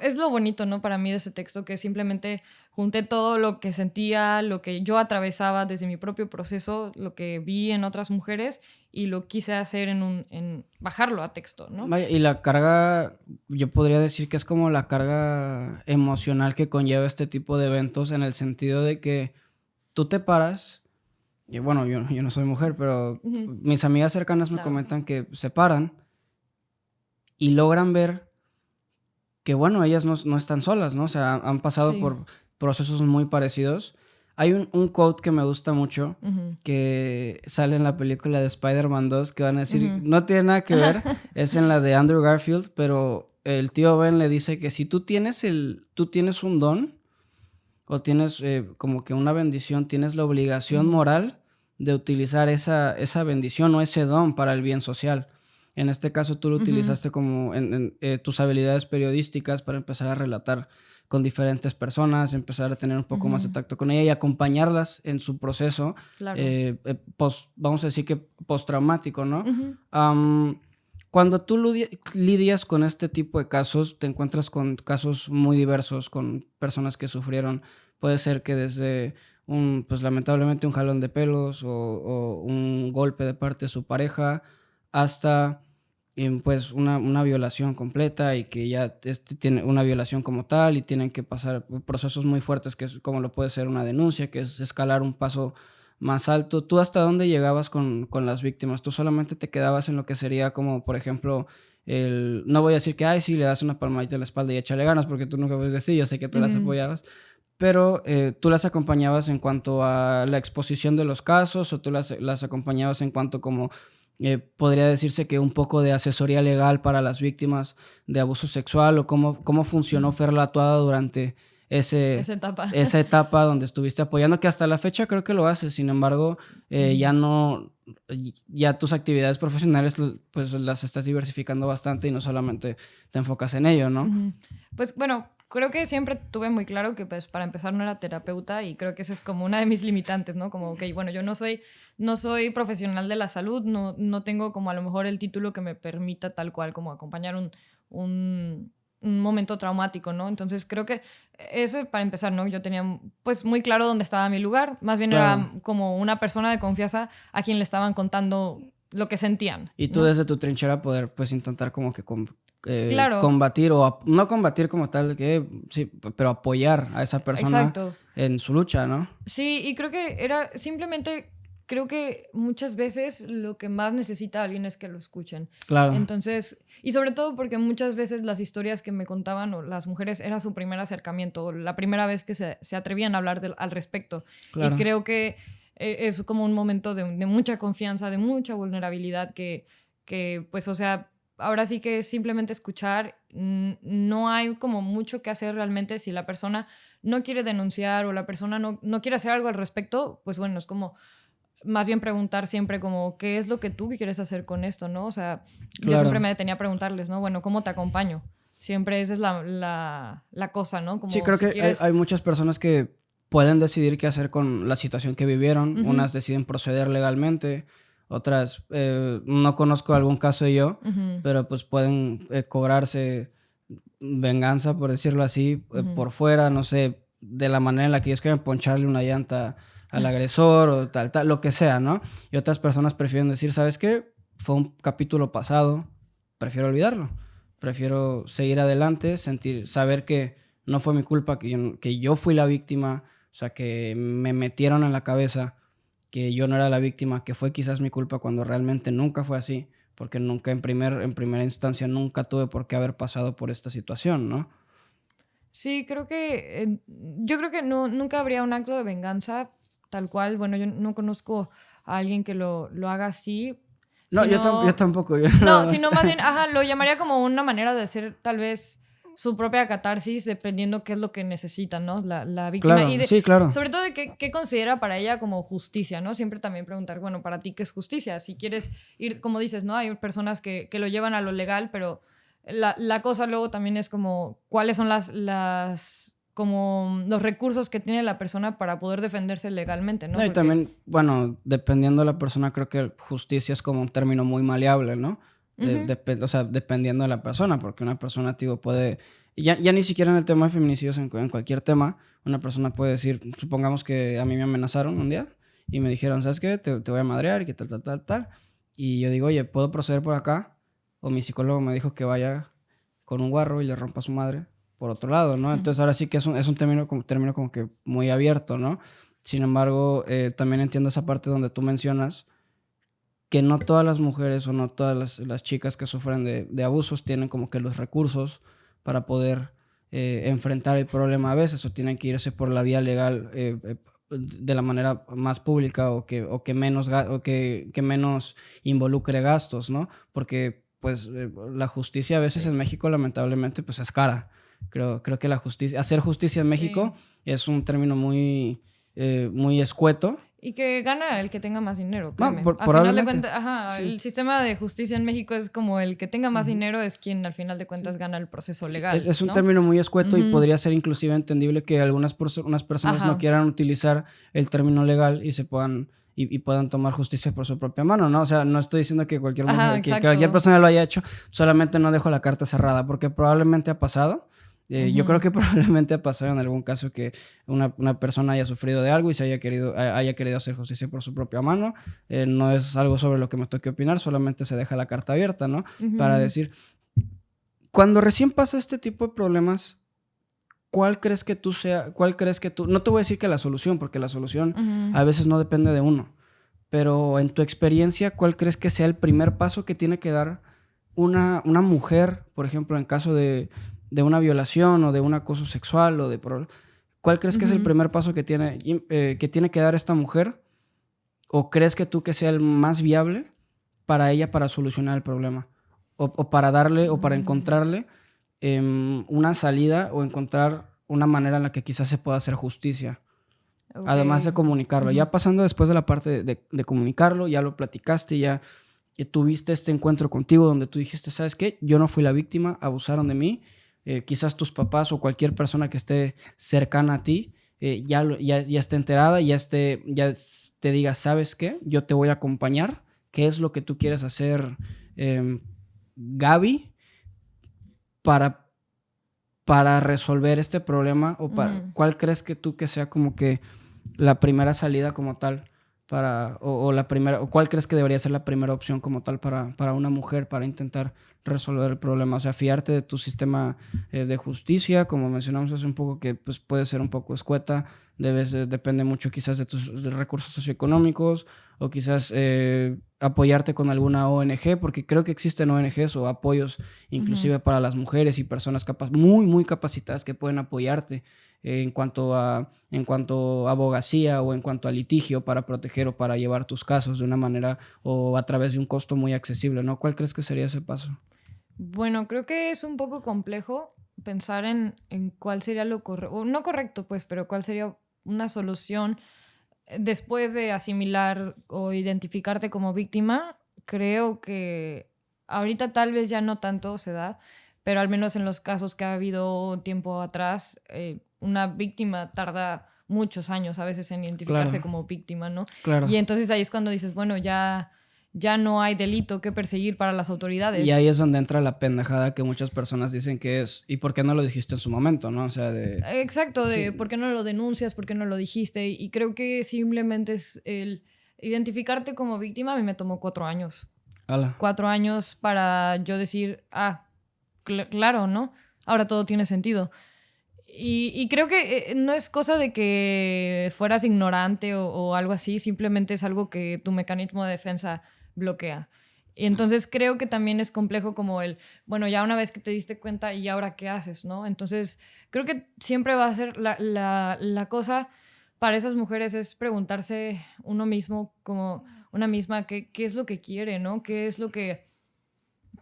es lo bonito, ¿no? Para mí de ese texto, que simplemente junté todo lo que sentía, lo que yo atravesaba desde mi propio proceso, lo que vi en otras mujeres y lo quise hacer en bajarlo a texto, ¿no? Vaya, y la carga, yo podría decir que es como la carga emocional que conlleva este tipo de eventos en el sentido de que tú te paras, y bueno, yo no soy mujer, pero Ujú, mis amigas cercanas me claro. comentan que se paran y logran ver que, bueno, ellas no están solas, ¿no? O sea, han pasado Sí. por procesos muy parecidos. Hay un quote que me gusta mucho, Ujú, que sale en la película de Spider-Man 2, que van a decir, ujú. no tiene nada que ver, es en la de Andrew Garfield, pero el tío Ben le dice que si tú tienes un don o tienes como que una bendición, tienes la obligación Ujú, moral de utilizar esa bendición o ese don para el bien social. En este caso tú lo ujú, utilizaste como en tus habilidades periodísticas para empezar a relatar con diferentes personas, empezar a tener un poco más de ujú. tacto con ella y acompañarlas en su proceso, Claro. vamos a decir que postraumático, ¿no? Ujú, Am, Cuando tú lidias con este tipo de casos, te encuentras con casos muy diversos, con personas que sufrieron, puede ser que desde pues lamentablemente un jalón de pelos o un golpe de parte de su pareja, hasta pues una violación completa y que ya tiene una violación como tal y tienen que pasar procesos muy fuertes, que es como lo puede ser una denuncia, que es escalar un paso más alto. ¿Tú hasta dónde llegabas con las víctimas? ¿Tú solamente te quedabas en lo que sería como, por ejemplo, no voy a decir que, ay, sí, le das una palmadita en la espalda y échale ganas, porque tú nunca puedes decir, yo sé que tú las ujú. apoyabas, pero tú las acompañabas en cuanto a la exposición de los casos o tú las acompañabas en cuanto como, podría decirse que un poco de asesoría legal para las víctimas de abuso sexual o cómo funcionó Fer Latuada durante ese Esa etapa. esa etapa donde estuviste apoyando, que hasta la fecha creo que lo haces, sin embargo, Ujú, ya no, ya tus actividades profesionales, pues las estás diversificando bastante y no solamente te enfocas en ello, ¿no? ujú. Pues bueno, creo que siempre tuve muy claro que pues para empezar no era terapeuta y creo que esa es como una de mis limitantes, ¿no? Como, ok, bueno, yo no soy profesional de la salud, no tengo como a lo mejor el título que me permita tal cual como acompañar un, un momento traumático, ¿no? Entonces creo que eso para empezar, ¿no? Yo tenía pues muy claro dónde estaba mi lugar, más bien Claro. era como una persona de confianza a quien le estaban contando lo que sentían, Y tú ¿no? desde tu trinchera poder, pues, intentar como que Claro, combatir o no combatir como tal, que sí, pero apoyar a esa persona exacto. en su lucha, ¿no? Sí, y creo que era simplemente, creo que muchas veces lo que más necesita alguien es que lo escuchen. Claro, Entonces, y sobre todo porque muchas veces las historias que me contaban o las mujeres era su primer acercamiento, o la primera vez que se atrevían a hablar al respecto. Y claro. creo que es como un momento de mucha confianza, de mucha vulnerabilidad que, pues, o sea, ahora sí que es simplemente escuchar no hay como mucho que hacer realmente si la persona no quiere denunciar o la persona no quiere hacer algo al respecto, pues bueno, es como más bien preguntar siempre como qué es lo que tú quieres hacer con esto, ¿no? O sea, yo siempre me detenía a preguntarles, ¿no? Bueno, ¿cómo te acompaño? Siempre esa es la cosa, ¿no? Como Sí, creo si que quieres... hay muchas personas que pueden decidir qué hacer con la situación que vivieron. Unas deciden proceder legalmente, otras no conozco algún caso yo, pero pues pueden cobrarse venganza, por decirlo así, por fuera, no sé, de la manera en la que ellos quieren poncharle una llanta al agresor o tal, lo que sea, ¿no? Y otras personas prefieren decir, ¿sabes qué? Fue un capítulo pasado, prefiero olvidarlo. Prefiero seguir adelante, saber que no fue mi culpa, que yo fui la víctima, o sea, que me metieron en la cabeza que yo no era la víctima, que fue quizás mi culpa cuando realmente nunca fue así, porque nunca en primera instancia nunca tuve por qué haber pasado por esta situación, ¿no? Sí, yo creo que nunca habría un acto de venganza tal cual. Bueno, yo no conozco a alguien que lo haga así. No, yo tampoco. Yo no, sino más bien, lo llamaría como una manera de hacer tal vez su propia catarsis dependiendo qué es lo que necesita, ¿no? La víctima. Claro, sí, claro. Sobre todo de qué considera para ella como justicia, ¿no? Siempre también preguntar, bueno, para ti, ¿qué es justicia? Si quieres ir, como dices, ¿no? Hay personas que lo llevan a lo legal, pero la cosa luego también es como cuáles son como los recursos que tiene la persona para poder defenderse legalmente, ¿no? Y también, bueno, dependiendo de la persona, creo que justicia es como un término muy maleable, ¿no? O sea, dependiendo de la persona, porque una persona, tío, puede... Ya ni siquiera en el tema de feminicidios, en cualquier tema, una persona puede decir, supongamos que a mí me amenazaron un día y me dijeron, ¿sabes qué? Te voy a madrear y que tal. Y yo digo, oye, ¿puedo proceder por acá? O mi psicólogo me dijo que vaya con un guarro y le rompa a su madre por otro lado, ¿no? Entonces ahora sí que es un término como que muy abierto, ¿no? Sin embargo, también entiendo esa parte donde tú mencionas que no todas las mujeres o no todas las chicas que sufren de abusos tienen como que los recursos para poder enfrentar el problema a veces, o tienen que irse por la vía legal de la manera más pública o que menos involucre gastos, ¿no? Porque pues la justicia a veces en México lamentablemente pues es cara. Creo que hacer justicia en México es un término muy escueto. Y que gana el que tenga más dinero, créeme. Al final de cuentas, sí. El sistema de justicia en México es como el que tenga más dinero es quien al final de cuentas gana el proceso legal. Es un término muy escueto y podría ser inclusive entendible que unas personas no quieran utilizar el término legal y se puedan tomar justicia por su propia mano, ¿no? O sea, no estoy diciendo que cualquier persona lo haya hecho, solamente no dejo la carta cerrada, porque probablemente ha pasado. Yo creo que probablemente ha pasado en algún caso que una persona haya sufrido de algo y haya querido hacer justicia por su propia mano. No es algo sobre lo que me toque opinar, solamente se deja la carta abierta, ¿no? Para decir, cuando recién pasa este tipo de problemas, ¿cuál crees que tú? No te voy a decir que la solución, porque la solución a veces no depende de uno, pero en tu experiencia, ¿cuál crees que sea el primer paso que tiene que dar una mujer, por ejemplo, en caso de una violación o de un acoso sexual ¿cuál crees que es el primer paso que tiene que dar esta mujer? ¿O crees que tú que sea el más viable para ella para solucionar el problema? O para darle o para encontrarle una salida o encontrar una manera en la que quizás se pueda hacer justicia. Okay. Además de comunicarlo. Ya pasando después de la parte de comunicarlo, ya lo platicaste, ya tuviste este encuentro contigo donde tú dijiste, ¿sabes qué? Yo no fui la víctima, abusaron de mí. Quizás tus papás o cualquier persona que esté cercana a ti ya esté enterada, ya te diga, ¿sabes qué? Yo te voy a acompañar. ¿Qué es lo que tú quieres hacer, Gaby, para resolver este problema? ¿O cuál crees que tú que sea como que la primera salida como tal o cuál crees que debería ser la primera opción como tal para una mujer para intentar resolver el problema? O sea, fiarte de tu sistema de justicia, como mencionamos hace un poco, que pues puede ser un poco escueta, depende mucho quizás de tus recursos socioeconómicos, o quizás apoyarte con alguna ONG, porque creo que existen ONGs o apoyos inclusive para las mujeres y personas muy, muy capacitadas que pueden apoyarte en cuanto a abogacía o en cuanto a litigio para proteger o para llevar tus casos de una manera o a través de un costo muy accesible, ¿no? ¿Cuál crees que sería ese paso? Bueno, creo que es un poco complejo pensar en cuál sería lo correcto, no correcto pues, pero cuál sería una solución después de asimilar o identificarte como víctima. Creo que ahorita tal vez ya no tanto se da, pero al menos en los casos que ha habido tiempo atrás, una víctima tarda muchos años a veces en identificarse Claro, como víctima, ¿no? claro. Y entonces ahí es cuando dices, bueno, ya no hay delito que perseguir para las Y ahí autoridades. es donde entra la pendejada que muchas personas dicen que es, ¿y por qué no lo dijiste en su momento, no? O sea, de... Exacto, de Sí, por qué no lo denuncias, por qué no lo dijiste. Y creo que simplemente es el identificarte como víctima. A mí me tomó 4 años. ala. 4 años para yo decir, claro, ¿no? Ahora todo tiene sentido. Y creo que no es cosa de que fueras ignorante o algo así, simplemente es algo que tu mecanismo de defensa bloquea. Y entonces creo que también es complejo como bueno, ya una vez que te diste cuenta, ¿y ahora qué haces, no? Entonces creo que siempre va a ser la cosa para esas mujeres es preguntarse uno mismo, como una misma, qué es lo que quiere, ¿no? ¿Qué es lo que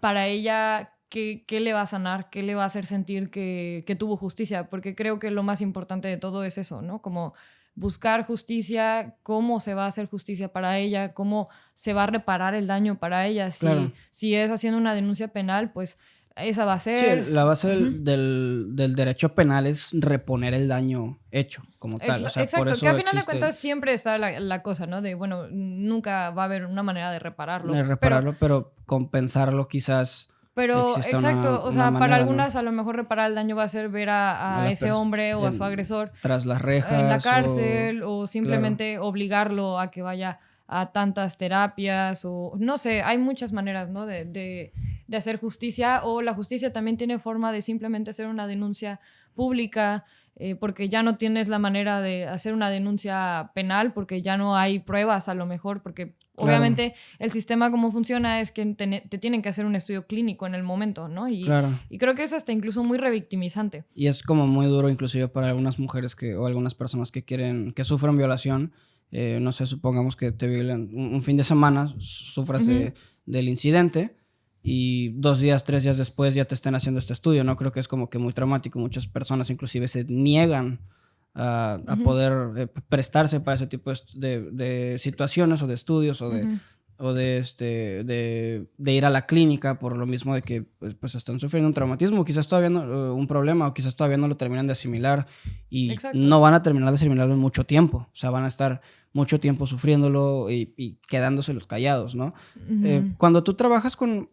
para ella, qué le va a sanar, qué le va a hacer sentir que tuvo justicia? Porque creo que lo más importante de todo es eso, ¿no? Como buscar justicia, cómo se va a hacer justicia para ella, cómo se va a reparar el daño para ella. Claro. Si es haciendo una denuncia penal, pues esa va a Sí, ser. la base Ujú. del derecho penal es reponer el daño hecho como tal. O sea, por Exacto, que a eso final de existe cuentas siempre está la cosa, ¿no? De, bueno, nunca va a haber una manera de repararlo, pero repararlo, pero compensarlo quizás Pero, exista exacto, o una sea, para manera, ¿no? algunas a lo mejor reparar el daño va a ser ver A a la ese hombre o a su en- agresor tras las en la rejas o... cárcel o Claro, simplemente obligarlo a que vaya a tantas terapias o no sé, hay muchas maneras, ¿no? De hacer justicia, o la justicia también tiene forma de simplemente hacer una denuncia pública, porque ya no tienes la manera de hacer una denuncia penal porque ya no hay pruebas a lo mejor, porque claro, obviamente el sistema como funciona es que te tienen que hacer un estudio clínico en el momento, ¿no? claro. Y creo que es hasta incluso muy revictimizante. Y es como muy duro inclusive para algunas mujeres o algunas personas que quieren, que sufren violación. No sé, supongamos que te violan un fin de semana, sufras Ujú. del incidente y 2 días, 3 días después ya te estén haciendo este estudio, ¿no? Creo que es como que muy traumático. Muchas personas inclusive se niegan a Ujú. poder prestarse para ese tipo de situaciones o de estudios Ujú. o de ir a la clínica por lo mismo de que pues están sufriendo un traumatismo, quizás todavía no, un problema, o quizás todavía no lo terminan de asimilar y Exacto. no van a terminar de asimilarlo en mucho tiempo. O sea, van a estar mucho tiempo sufriéndolo y quedándoselos callados, ¿no? Ujú. Cuando tú trabajas con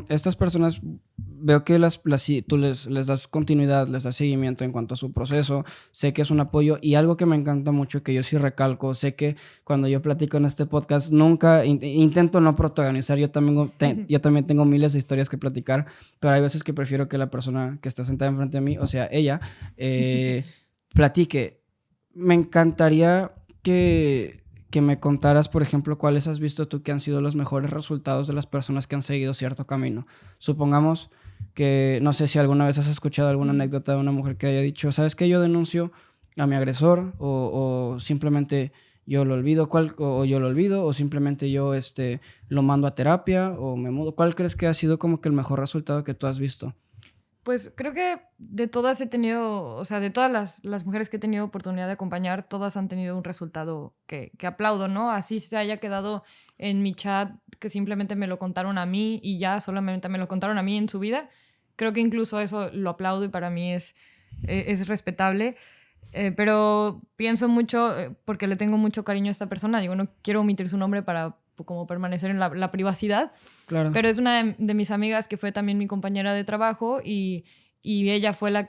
estas personas, veo que tú les das continuidad, les das seguimiento en cuanto a su proceso. Sé que es un apoyo y algo que me encanta mucho, que yo sí recalco, sé que cuando yo platico en este podcast, nunca intento no protagonizar. Yo también tengo miles de historias que platicar, pero hay veces que prefiero que la persona que está sentada enfrente de mí, o sea, ella, platique. Me encantaría que me contaras, por ejemplo, cuáles has visto tú que han sido los mejores resultados de las personas que han seguido cierto camino. Supongamos que, no sé si alguna vez has escuchado alguna Ujú. anécdota de una mujer que haya dicho, ¿sabes qué? Yo denuncio a mi agresor o simplemente yo lo olvido, o yo lo olvido, o simplemente yo lo mando a terapia o me mudo. ¿Cuál crees que ha sido como que el mejor resultado que tú has visto? Pues creo que de todas he tenido, o sea, de todas las mujeres que he tenido oportunidad de acompañar, todas han tenido un resultado que aplaudo, ¿no? Así se haya quedado en mi chat, que simplemente me lo contaron a mí y ya solamente me lo contaron a mí en su vida. Creo que incluso eso lo aplaudo y para mí es respetable. Pero pienso mucho, porque le tengo mucho cariño a esta persona, digo, no quiero omitir su nombre para como permanecer en la privacidad, Claro, pero es una de mis amigas que fue también mi compañera de trabajo y ella fue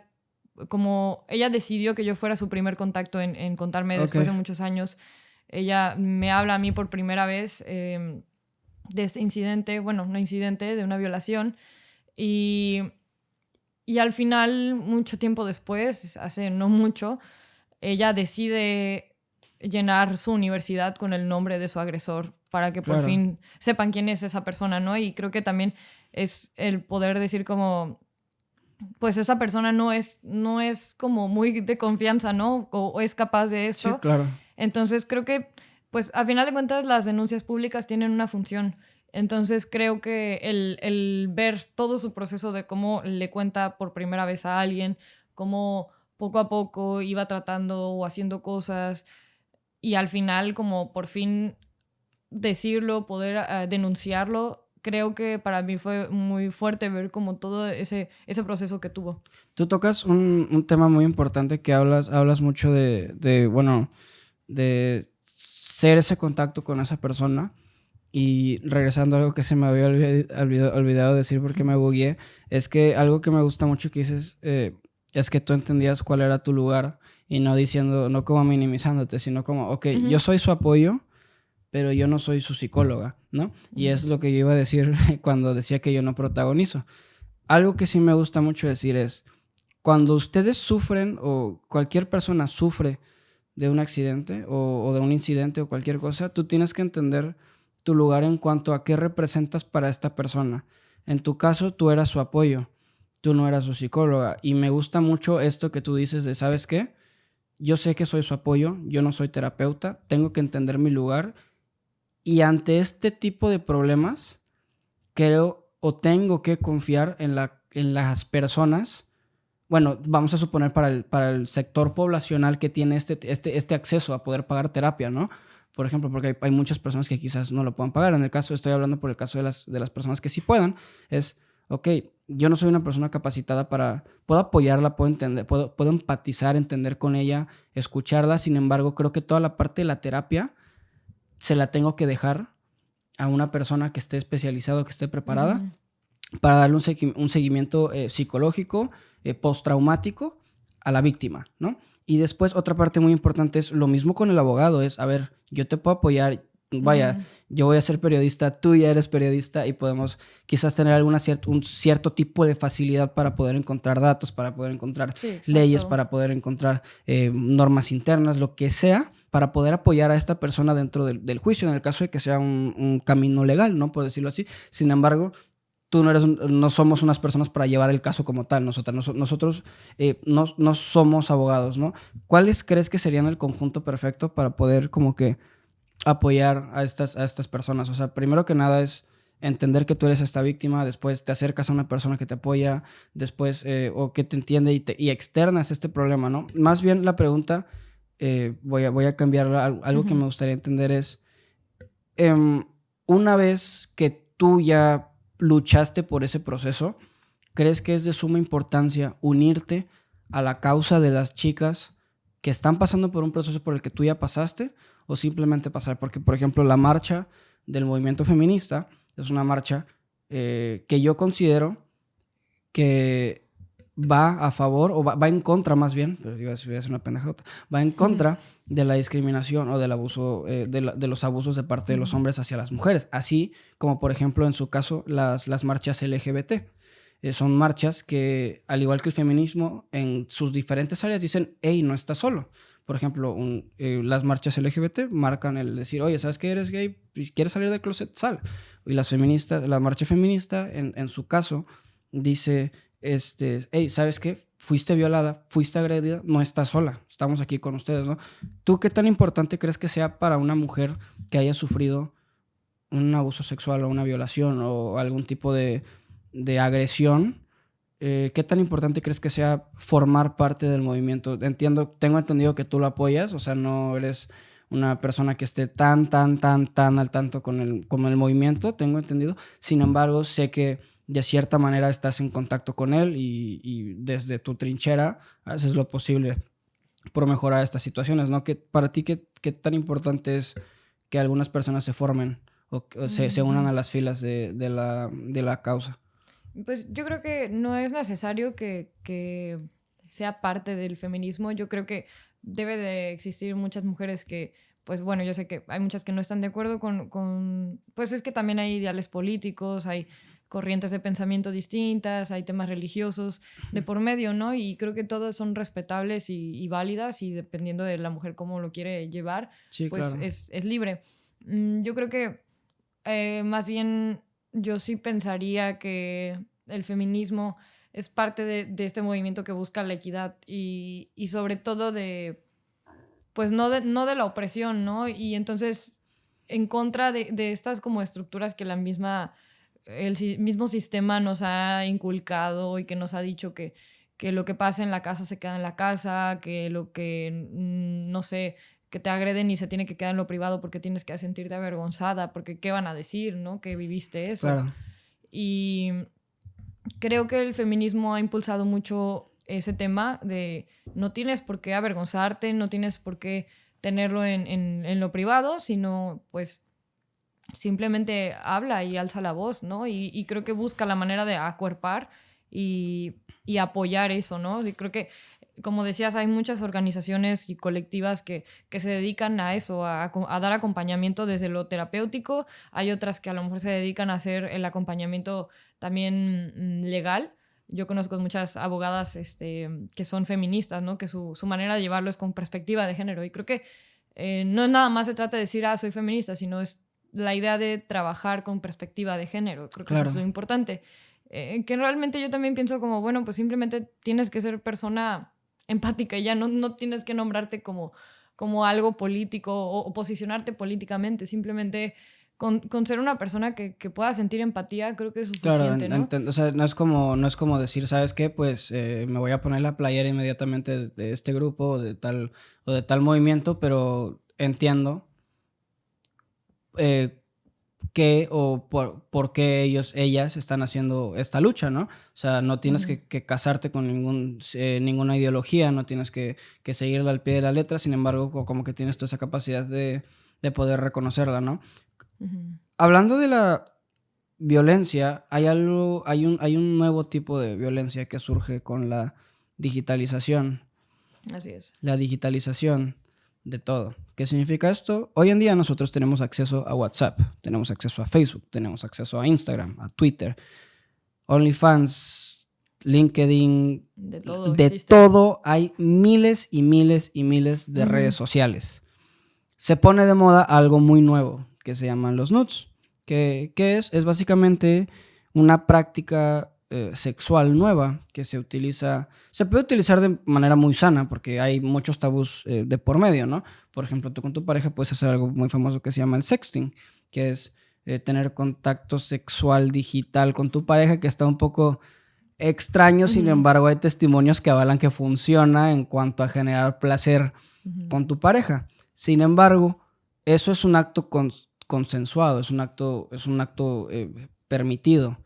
como ella decidió que yo fuera su primer contacto en contarme ok, después de muchos años. Ella me habla a mí por primera vez de este incidente, bueno, no incidente, de una violación. Y, y al final, mucho tiempo después, hace no mucho, ella decide llenar su universidad con el nombre de su agresor para que por claro, fin sepan quién es esa persona, ¿no? Y creo que también es el poder decir como, pues esa persona no es como muy de confianza, ¿no? O es capaz de sí, esto. claro, Entonces creo que, pues a final de cuentas, las denuncias públicas tienen una función. Entonces creo que el ver todo su proceso de cómo le cuenta por primera vez a alguien, cómo poco a poco iba tratando o haciendo cosas y al final como por fin decirlo, poder denunciarlo, creo que para mí fue muy fuerte ver como todo ese proceso que tuvo. Tú tocas un tema muy importante que hablas mucho bueno, de ser ese contacto con esa persona. Y regresando a algo que se me había olvidado decir porque me bugueé, es que algo que me gusta mucho que dices es que tú entendías cuál era tu lugar y no diciendo, no como minimizándote, sino como, ok, yo soy su apoyo, pero yo no soy su psicóloga, ¿no? Y es lo que yo iba a decir cuando decía que yo no protagonizo. Algo que sí me gusta mucho decir es, cuando ustedes sufren o cualquier persona sufre de un accidente o de un incidente o cualquier cosa, tú tienes que entender tu lugar en cuanto a qué representas para esta persona. En tu caso, tú eras su apoyo, tú no eras su psicóloga. Y me gusta mucho esto que tú dices de, ¿sabes qué? Yo sé que soy su apoyo, yo no soy terapeuta, tengo que entender mi lugar. Y ante este tipo de problemas, creo o tengo que confiar en las personas. Bueno, vamos a suponer para el sector poblacional que tiene este acceso a poder pagar terapia, ¿no? Por ejemplo, porque hay muchas personas que quizás no lo puedan pagar. En el caso, estoy hablando por el caso de las personas que sí puedan, es, ok, yo no soy una persona capacitada puedo apoyarla, puedo entender, puedo empatizar, entender con ella, escucharla. Sin embargo, creo que toda la parte de la terapia se la tengo que dejar a una persona que esté especializada, que esté preparada para darle un seguimiento psicológico, postraumático a la víctima, ¿no? Y después otra parte muy importante es lo mismo con el abogado, es, a ver, yo te puedo apoyar, vaya, yo voy a ser periodista, tú ya eres periodista y podemos quizás tener un cierto tipo de facilidad para poder encontrar datos, para poder encontrar leyes, para poder encontrar normas internas, lo que sea, para poder apoyar a esta persona dentro del juicio, en el caso de que sea un camino legal, ¿no? Por decirlo así. Sin embargo, tú no somos unas personas para llevar el caso como tal. Nosotros no somos abogados, ¿no? ¿Cuáles crees que serían el conjunto perfecto para poder como que apoyar a estas personas? O sea, primero que nada es entender que tú eres esta víctima, después te acercas a una persona que te apoya, después o que te entiende y externas este problema, ¿no? Más bien la pregunta, voy a cambiarla. Algo que me gustaría entender es, una vez que tú ya luchaste por ese proceso, ¿crees que es de suma importancia unirte a la causa de las chicas que están pasando por un proceso por el que tú ya pasaste o simplemente pasar? Porque, por ejemplo, la marcha del movimiento feminista es una marcha que yo considero que va a favor, o va en contra más bien, pero digo, voy a hacer una pendejota, va en contra de la discriminación o del abuso, de los abusos de parte de los hombres hacia las mujeres, así como por ejemplo en su caso las marchas LGBT. Son marchas que, al igual que el feminismo, en sus diferentes áreas dicen, hey, no estás solo. Por ejemplo, las marchas LGBT marcan el decir, oye, ¿sabes que eres gay? ¿Quieres salir del closet? Sal. Y la marcha feminista, en su caso, dice, hey, ¿sabes qué? Fuiste violada, fuiste agredida, no estás sola, estamos aquí con ustedes, ¿no? ¿Tú qué tan importante crees que sea para una mujer que haya sufrido un abuso sexual o una violación o algún tipo de agresión? ¿Qué tan importante crees que sea formar parte del movimiento? Tengo entendido que tú lo apoyas, o sea, no eres una persona que esté tan al tanto con el movimiento, tengo entendido. Sin embargo, sé que de cierta manera estás en contacto con él y desde tu trinchera haces lo posible por mejorar estas situaciones, ¿no? Para ti, ¿qué tan importante es que algunas personas se formen o se unan a las filas de la causa? Pues yo creo que no es necesario que sea parte del feminismo. Yo creo que debe de existir muchas mujeres que, pues bueno, yo sé que hay muchas que no están de acuerdo pues es que también hay ideales políticos, hay corrientes de pensamiento distintas, hay temas religiosos de por medio, ¿no? Y creo que todas son respetables y válidas y dependiendo de la mujer cómo lo quiere llevar, Sí, pues claro. es libre. Yo creo que más bien yo sí pensaría que el feminismo es parte de este movimiento que busca la equidad y sobre todo pues no de la opresión, ¿no? Y entonces en contra de estas como estructuras que mismo sistema nos ha inculcado y que nos ha dicho que lo que pasa en la casa se queda en la casa, que lo que, no sé, que te agreden y se tiene que quedar en lo privado porque tienes que sentirte avergonzada, porque qué van a decir, ¿no? Que viviste eso. Claro. Y creo que el feminismo ha impulsado mucho ese tema de no tienes por qué avergonzarte, no tienes por qué tenerlo en lo privado, sino pues simplemente habla y alza la voz, ¿no? Y creo que busca la manera de acuerpar y apoyar eso, ¿no? Y creo que, como decías, hay muchas organizaciones y colectivas que se dedican a eso, a dar acompañamiento desde lo terapéutico. Hay otras que a lo mejor se dedican a hacer el acompañamiento también legal. Yo conozco muchas abogadas que son feministas, ¿no? Que su manera de llevarlo es con perspectiva de género. Y creo que no es nada más se trata de decir, soy feminista, sino es la idea de trabajar con perspectiva de género. Creo que eso es lo importante. Que realmente yo también pienso como, bueno, pues simplemente tienes que ser persona empática y ya no tienes que nombrarte como algo político o posicionarte políticamente. Simplemente con ser una persona que pueda sentir empatía, creo que es suficiente, claro, ¿no? O sea, no es como decir, ¿sabes qué? Pues me voy a poner la playera inmediatamente de este grupo o de tal movimiento, pero entiendo qué o por qué ellas están haciendo esta lucha, ¿no? O sea, no tienes que casarte con ninguna ideología, no tienes que seguirla al pie de la letra, sin embargo, como que tienes toda esa capacidad de poder reconocerla, ¿no? Hablando de la violencia, hay un nuevo tipo de violencia que surge con la digitalización. Así es. La digitalización de todo. ¿Qué significa esto? Hoy en día nosotros tenemos acceso a WhatsApp, tenemos acceso a Facebook, tenemos acceso a Instagram, a Twitter, OnlyFans, LinkedIn, de todo. Todo hay miles y miles y miles de redes sociales. Se pone de moda algo muy nuevo que se llaman los nudes. ¿Qué es? Es básicamente una práctica sexual nueva que se puede utilizar de manera muy sana porque hay muchos tabús de por medio, ¿no? Por ejemplo, tú con tu pareja puedes hacer algo muy famoso que se llama el sexting, que es tener contacto sexual digital con tu pareja, que está un poco extraño, sin embargo hay testimonios que avalan que funciona en cuanto a generar placer con tu pareja. Sin embargo, eso es un acto consensuado, es un acto permitido.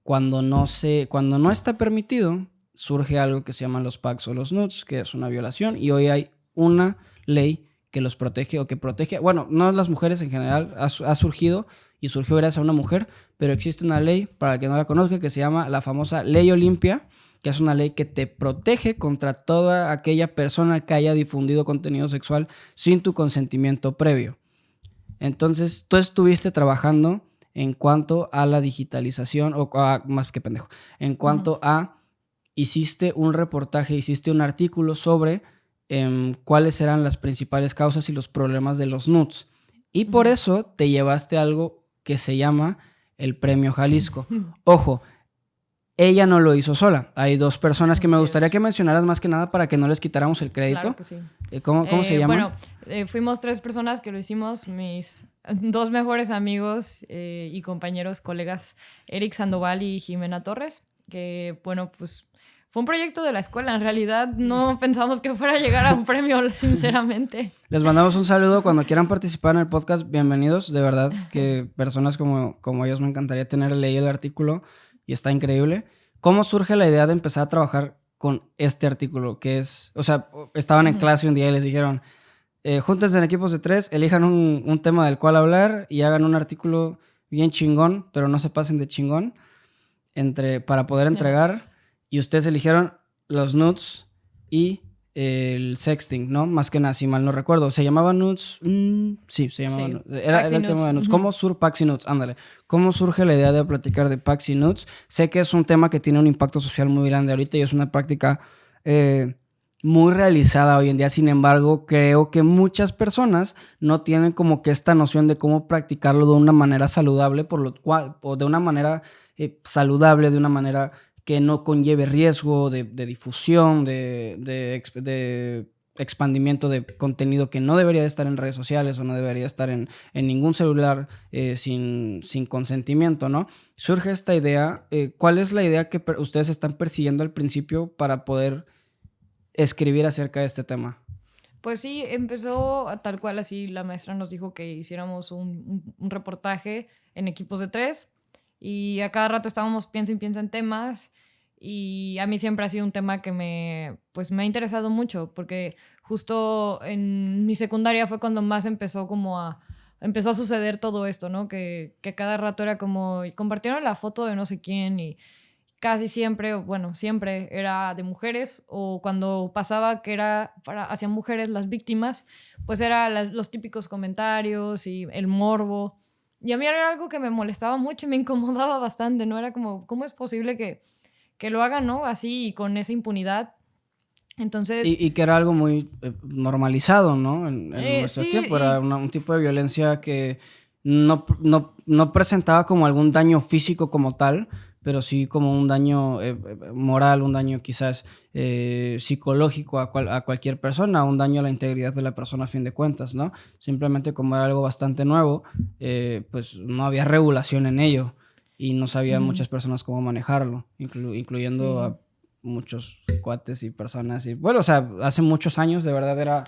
Cuando no está permitido, surge algo que se llaman los packs o los nudes, que es una violación, y hoy hay una ley que los protege o que protege, bueno, no las mujeres en general, ha surgido y surgió gracias a una mujer, pero existe una ley, para el que no la conozca, que se llama la famosa Ley Olimpia, que es una ley que te protege contra toda aquella persona que haya difundido contenido sexual sin tu consentimiento previo. Entonces, tú estuviste trabajando en cuanto a la digitalización, en cuanto a, hiciste un reportaje, hiciste un artículo sobre cuáles eran las principales causas y los problemas de los nudes. Y por eso te llevaste algo que se llama el Premio Jalisco. Ojo, ella no lo hizo sola. Hay dos personas que me gustaría que mencionaras más que nada para que no les quitáramos el crédito. Claro que sí. ¿Cómo se llaman? Bueno, fuimos 3 personas que lo hicimos. Mis 2 mejores amigos y compañeros, colegas, Eric Sandoval y Jimena Torres, que, bueno, pues fue un proyecto de la escuela. En realidad no pensamos que fuera a llegar a un premio, sinceramente. Les mandamos un saludo. Cuando quieran participar en el podcast, bienvenidos. De verdad que personas como ellos me encantaría tener leído el artículo. Y está increíble. ¿Cómo surge la idea de empezar a trabajar con este artículo? Que es, o sea, estaban en clase un día y les dijeron, júntense en equipos de 3, elijan un tema del cual hablar y hagan un artículo bien chingón, pero no se pasen de chingón, para poder entregar. Y ustedes eligieron los nudes y el sexting, ¿no? Más que nada, si mal no recuerdo. ¿Se llamaba nudes? Sí, se llamaba nudes. Era el tema de nudes. ¿Cómo surge Paxi Nudes? Ándale. ¿Cómo surge la idea de platicar de Paxi Nudes? Sé que es un tema que tiene un impacto social muy grande ahorita y es una práctica muy realizada hoy en día. Sin embargo, creo que muchas personas no tienen como que esta noción de cómo practicarlo de una manera saludable, o de una manera saludable, de una manera que no conlleve riesgo de difusión, de expandimiento de contenido que no debería de estar en redes sociales o no debería estar en ningún celular sin consentimiento, ¿no? Surge esta idea. ¿Cuál es la idea que ustedes están persiguiendo al principio para poder escribir acerca de este tema? Pues sí, empezó tal cual así. La maestra nos dijo que hiciéramos un reportaje en equipos de 3 y a cada rato estábamos piensa en temas, y a mí siempre ha sido un tema que pues me ha interesado mucho, porque justo en mi secundaria fue cuando más empezó empezó a suceder todo esto, ¿no? Que cada rato era como, compartieron la foto de no sé quién, y casi siempre, bueno, siempre era de mujeres, o cuando pasaba que era hacia mujeres las víctimas, pues eran los típicos comentarios y el morbo. Y a mí era algo que me molestaba mucho y me incomodaba bastante, ¿no? Era como, ¿cómo es posible que lo hagan, ¿no? Así y con esa impunidad. Entonces... Y que era algo muy normalizado, ¿no? En nuestro sí, tiempo era un tipo de violencia que no presentaba como algún daño físico como tal, pero sí como un daño moral, un daño quizás psicológico a cualquier persona, un daño a la integridad de la persona a fin de cuentas, ¿no? Simplemente como era algo bastante nuevo, pues no había regulación en ello y no sabían muchas personas cómo manejarlo, incluyendo sí. a muchos cuates y personas. Y bueno, o sea, hace muchos años de verdad era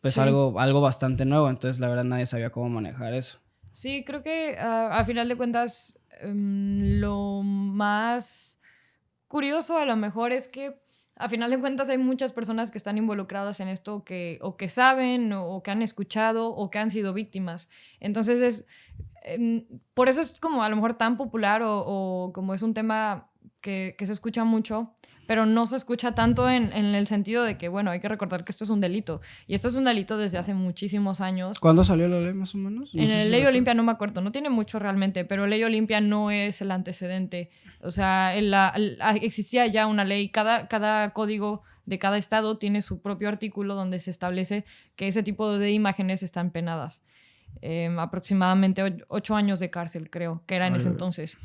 pues Sí. algo bastante nuevo, entonces la verdad nadie sabía cómo manejar eso. Sí, creo que a final de cuentas lo más curioso a lo mejor es que a final de cuentas hay muchas personas que están involucradas en esto o que saben o que han escuchado o que han sido víctimas. Entonces por eso es como a lo mejor tan popular o como es un tema que se escucha mucho, pero no se escucha tanto en el sentido de que, bueno, hay que recordar que esto es un delito. Y esto es un delito desde hace muchísimos años. ¿Cuándo salió la ley más o menos? No En sé el si Ley Olimpia no me acuerdo, no tiene mucho realmente, pero Ley Olimpia no es el antecedente. O sea, existía ya una ley, cada código de cada estado tiene su propio artículo donde se establece que ese tipo de imágenes están penadas. Aproximadamente 8 años de cárcel, creo, que era en ese entonces.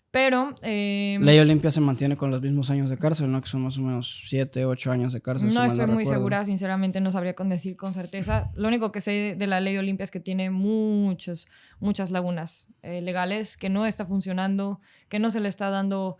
Pero... Ley Olimpia se mantiene con los mismos años de cárcel, ¿no? Que son más o menos 7, 8 años de cárcel. No si mal estoy muy recuerdo. segura, sinceramente no sabría decir con certeza. Lo único que sé de la Ley Olimpia es que tiene muchas lagunas legales, que no está funcionando, que no se le está dando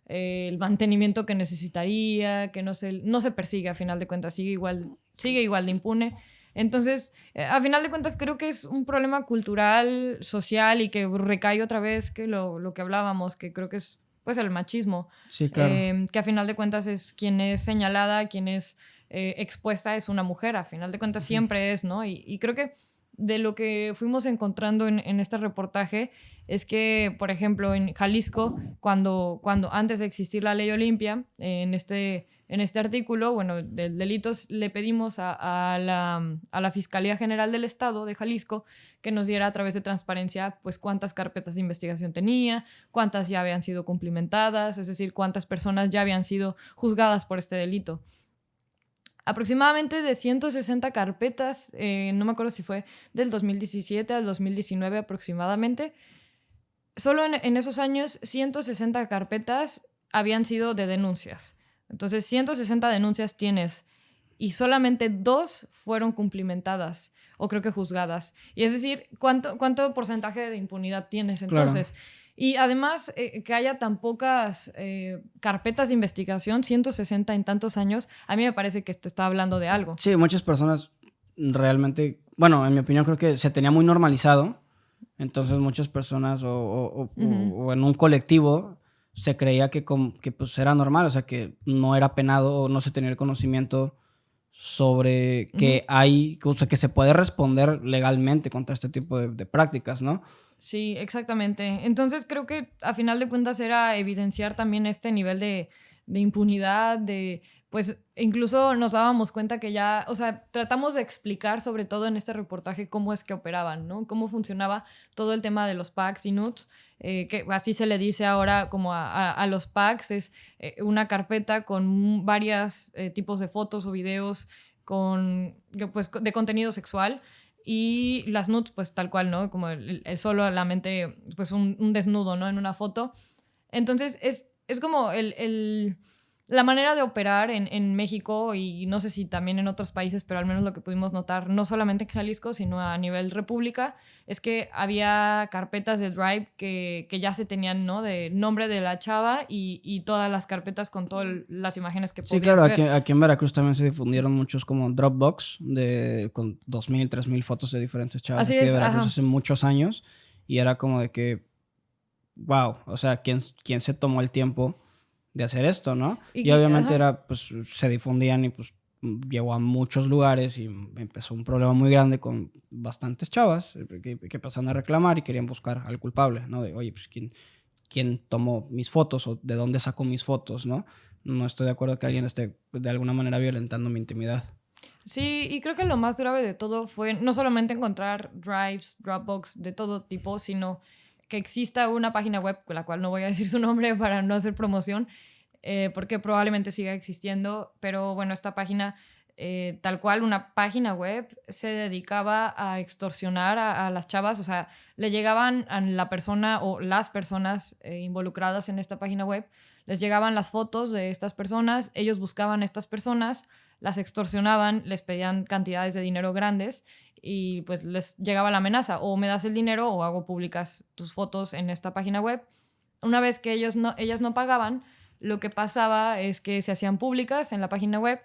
el mantenimiento que necesitaría, que no se persigue a final de cuentas, sigue igual de impune. Entonces, a final de cuentas, creo que es un problema cultural, social, y que recae otra vez que lo que hablábamos, que creo que es pues el machismo. Sí, claro. Que a final de cuentas es quien es señalada, quien es expuesta es una mujer, a final de cuentas siempre es, ¿no? Y creo que de lo que fuimos encontrando en este reportaje es que, por ejemplo, en Jalisco, cuando antes de existir la Ley Olimpia, en este artículo, bueno, del delitos, le pedimos a la Fiscalía General del Estado de Jalisco que nos diera a través de transparencia, pues cuántas carpetas de investigación tenía, cuántas ya habían sido cumplimentadas, es decir, cuántas personas ya habían sido juzgadas por este delito. Aproximadamente de 160 carpetas, no me acuerdo si fue del 2017 al 2019 aproximadamente. Solo en esos años, 160 carpetas habían sido de denuncias. Entonces, 160 denuncias tienes y solamente 2 fueron cumplimentadas o creo que juzgadas. Y es decir, ¿cuánto porcentaje de impunidad tienes entonces? Claro. Y además, que haya tan pocas carpetas de investigación, 160 en tantos años, a mí me parece que te está hablando de algo. Sí, muchas personas realmente, bueno, en mi opinión creo que se tenía muy normalizado. Entonces muchas personas o en un colectivo se creía que pues era normal, o sea, que no era penado o no se tenía el conocimiento sobre que hay, o sea, que se puede responder legalmente contra este tipo de prácticas, ¿no? Sí, exactamente. Entonces creo que a final de cuentas era evidenciar también este nivel de impunidad, pues incluso nos dábamos cuenta que ya, o sea, tratamos de explicar sobre todo en este reportaje cómo es que operaban, ¿no? Cómo funcionaba todo el tema de los packs y nudes, que así se le dice ahora como a los packs, es una carpeta con varios tipos de fotos o videos pues, de contenido sexual. Y las nudes, pues tal cual, ¿no? Como el solamente, pues un desnudo, ¿no? En una foto. Entonces es como la manera de operar en México, y no sé si también en otros países, pero al menos lo que pudimos notar, no solamente en Jalisco, sino a nivel república, es que había carpetas de Drive que ya se tenían, ¿no? De nombre de la chava y todas las carpetas con todas las imágenes que podías Sí, claro, ver. aquí en Veracruz también se difundieron muchos como Dropbox con 2,000, 3,000 fotos de diferentes chavas Así aquí de es, Veracruz ajá. hace muchos años y era como de que, wow, o sea, ¿quién se tomó el tiempo de hacer esto, ¿no? Y obviamente Ajá. era, pues, se difundían y pues llegó a muchos lugares y empezó un problema muy grande con bastantes chavas que pasaron a reclamar y querían buscar al culpable, ¿no? De, oye, pues, ¿quién tomó mis fotos o de dónde sacó mis fotos, ¿no? No estoy de acuerdo que alguien esté de alguna manera violentando mi intimidad. Sí, y creo que lo más grave de todo fue no solamente encontrar drives, Dropbox de todo tipo, sino que exista una página web, con la cual no voy a decir su nombre para no hacer promoción, porque probablemente siga existiendo, pero bueno, esta página, tal cual, una página web, se dedicaba a extorsionar a las chavas, o sea, le llegaban a la persona o las personas involucradas en esta página web, les llegaban las fotos de estas personas, ellos buscaban a estas personas, las extorsionaban, les pedían cantidades de dinero grandes y pues les llegaba la amenaza, o me das el dinero o hago públicas tus fotos en esta página web. Una vez que ellas no pagaban, lo que pasaba es que se hacían públicas en la página web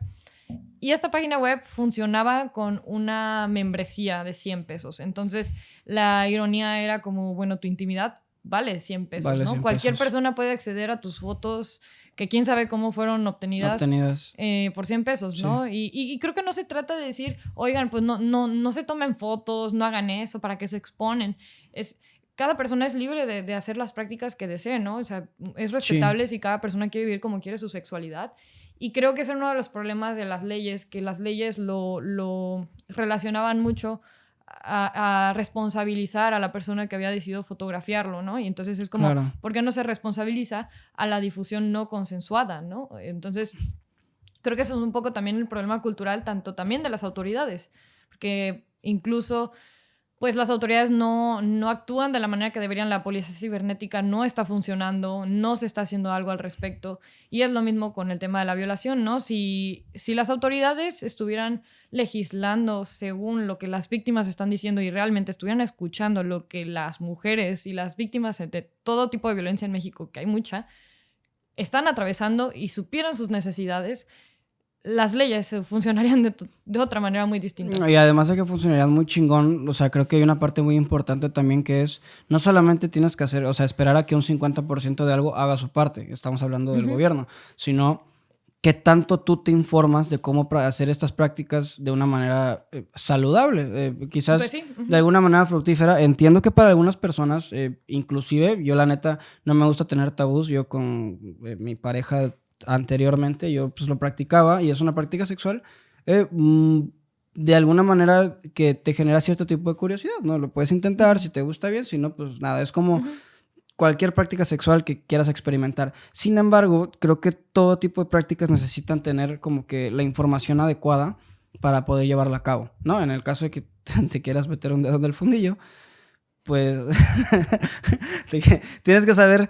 y esta página web funcionaba con una membresía de 100 pesos. Entonces la ironía era como, bueno, tu intimidad vale 100 pesos, Vale, ¿no? 100 Cualquier pesos persona puede acceder a tus fotos que quién sabe cómo fueron obtenidas obtenidas. por 100 pesos, Sí, ¿no? Y creo que no se trata de decir, oigan, pues no se tomen fotos, no hagan eso, para que se exponen. Cada persona es libre de hacer las prácticas que desee, ¿no? O sea, es sí, respetable si cada persona quiere vivir como quiere su sexualidad. Y creo que ese es uno de los problemas de las leyes, que las leyes lo relacionaban mucho a responsabilizar a la persona que había decidido fotografiarlo, ¿no? Y entonces es como, claro. ¿por qué no se responsabiliza a la difusión no consensuada, ¿no? Entonces, creo que eso es un poco también el problema cultural, tanto también de las autoridades, porque incluso pues las autoridades no actúan de la manera que deberían. La policía cibernética no está funcionando, no se está haciendo algo al respecto. Y es lo mismo con el tema de la violación, ¿no? Si las autoridades estuvieran legislando según lo que las víctimas están diciendo y realmente estuvieran escuchando lo que las mujeres y las víctimas de todo tipo de violencia en México, que hay mucha, están atravesando y supieran sus necesidades, las leyes funcionarían de otra manera muy distinta. Y además de que funcionaría muy chingón, o sea, creo que hay una parte muy importante también que es, no solamente tienes que hacer, o sea, esperar a que un 50% de algo haga su parte, estamos hablando del gobierno, sino que tanto tú te informas de cómo hacer estas prácticas de una manera saludable, Pues quizás sí. de alguna manera fructífera. Entiendo que para algunas personas, inclusive yo la neta no me gusta tener tabús, yo con mi pareja anteriormente yo pues lo practicaba y es una práctica sexual eh, mm, de alguna manera que te genera cierto tipo de curiosidad, ¿no? Lo puedes intentar, si te gusta bien, si no, pues nada, es como cualquier práctica sexual que quieras experimentar. Sin embargo, creo que todo tipo de prácticas necesitan tener como que la información adecuada para poder llevarla a cabo, ¿no? En el caso de que te quieras meter un dedo en el fundillo, pues tienes que saber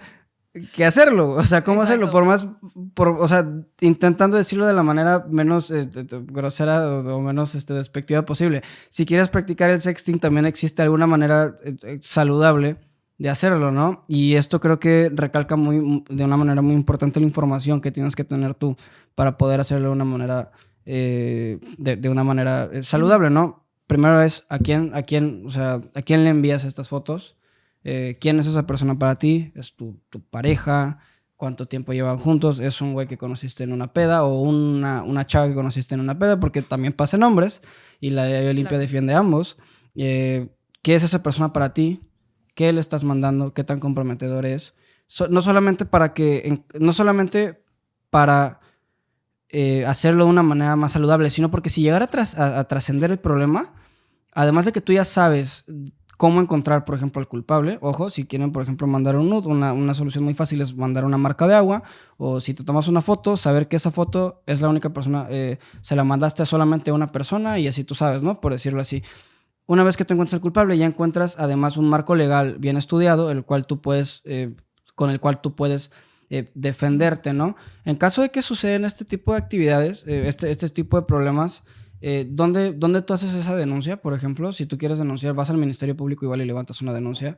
qué hacerlo, o sea, cómo hacerlo, Exacto. o sea, intentando decirlo de la manera menos grosera o menos despectiva posible. Si quieres practicar el sexting, también existe alguna manera saludable de hacerlo, ¿no? Y esto creo que recalca de una manera muy importante la información que tienes que tener tú para poder hacerlo de una manera, de una manera saludable, ¿no? Primero es o sea, a quién le envías estas fotos. ¿Quién es esa persona para ti? ¿Es tu pareja? ¿Cuánto tiempo llevan juntos? ¿Es un güey que conociste en una peda o una chava que conociste en una peda? Porque también pasan hombres y la ley Olimpia Claro. defiende a ambos. ¿Qué es esa persona para ti? ¿Qué le estás mandando? ¿Qué tan comprometedor es? No solamente no solamente para hacerlo de una manera más saludable, sino porque si llegara a trascender el problema, además de que tú ya sabes cómo encontrar, por ejemplo, al culpable. Ojo, si quieren, por ejemplo, mandar un nude, una solución muy fácil es mandar una marca de agua. O si te tomas una foto, saber que esa foto es la única persona, se la mandaste a solamente una persona y así tú sabes, ¿no? Por decirlo así. Una vez que tú encuentras al culpable, ya encuentras además un marco legal bien estudiado, con el cual tú puedes defenderte, ¿no? En caso de que suceden este tipo de actividades, este tipo de problemas, ¿dónde tú haces esa denuncia? Por ejemplo, si tú quieres denunciar, vas al Ministerio Público igual y levantas una denuncia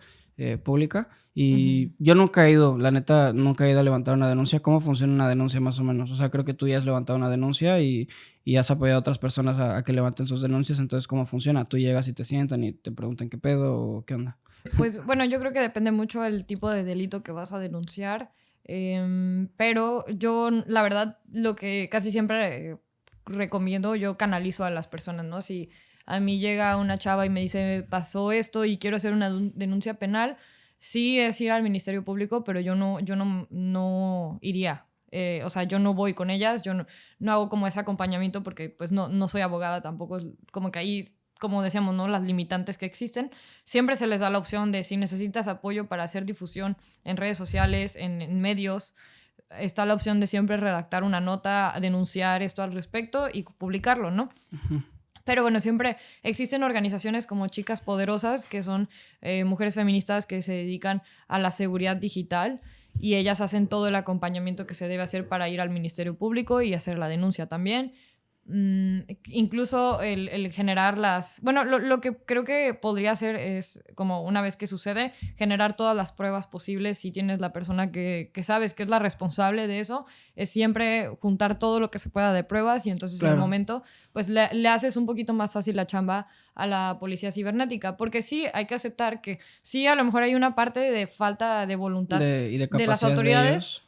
pública. Y yo nunca he ido, la neta, nunca he ido a levantar una denuncia. ¿Cómo funciona una denuncia más o menos? O sea, creo que tú ya has levantado una denuncia y has apoyado a otras personas a que levanten sus denuncias. Entonces, ¿cómo funciona? Tú llegas y te sientan y te preguntan qué pedo o qué onda. Pues bueno, yo creo que depende mucho del tipo de delito que vas a denunciar. Pero yo, la verdad, lo que casi siempre recomiendo, yo canalizo a las personas, ¿no? Si a mí llega una chava y me dice, pasó esto y quiero hacer una denuncia penal, sí es ir al Ministerio Público, pero yo no iría. O sea, yo no voy con ellas, yo no hago como ese acompañamiento porque pues no soy abogada tampoco, es como que ahí, como decíamos, ¿no? Las limitantes que existen. Siempre se les da la opción de si necesitas apoyo para hacer difusión en redes sociales, en medios, está la opción de siempre redactar una nota, denunciar esto al respecto y publicarlo, ¿no? Ujú. Pero bueno, siempre existen organizaciones como Chicas Poderosas, que son mujeres feministas que se dedican a la seguridad digital y ellas hacen todo el acompañamiento que se debe hacer para ir al Ministerio Público y hacer la denuncia también. Incluso el generar las... Bueno, lo que creo que podría hacer es, como una vez que sucede, generar todas las pruebas posibles. Si tienes la persona que sabes que es la responsable de eso, es siempre juntar todo lo que se pueda de pruebas y entonces en el momento pues le haces un poquito más fácil la chamba a la policía cibernética, porque sí, hay que aceptar que sí, a lo mejor hay una parte de falta de voluntad Y de de las capacidad de autoridades. ellos.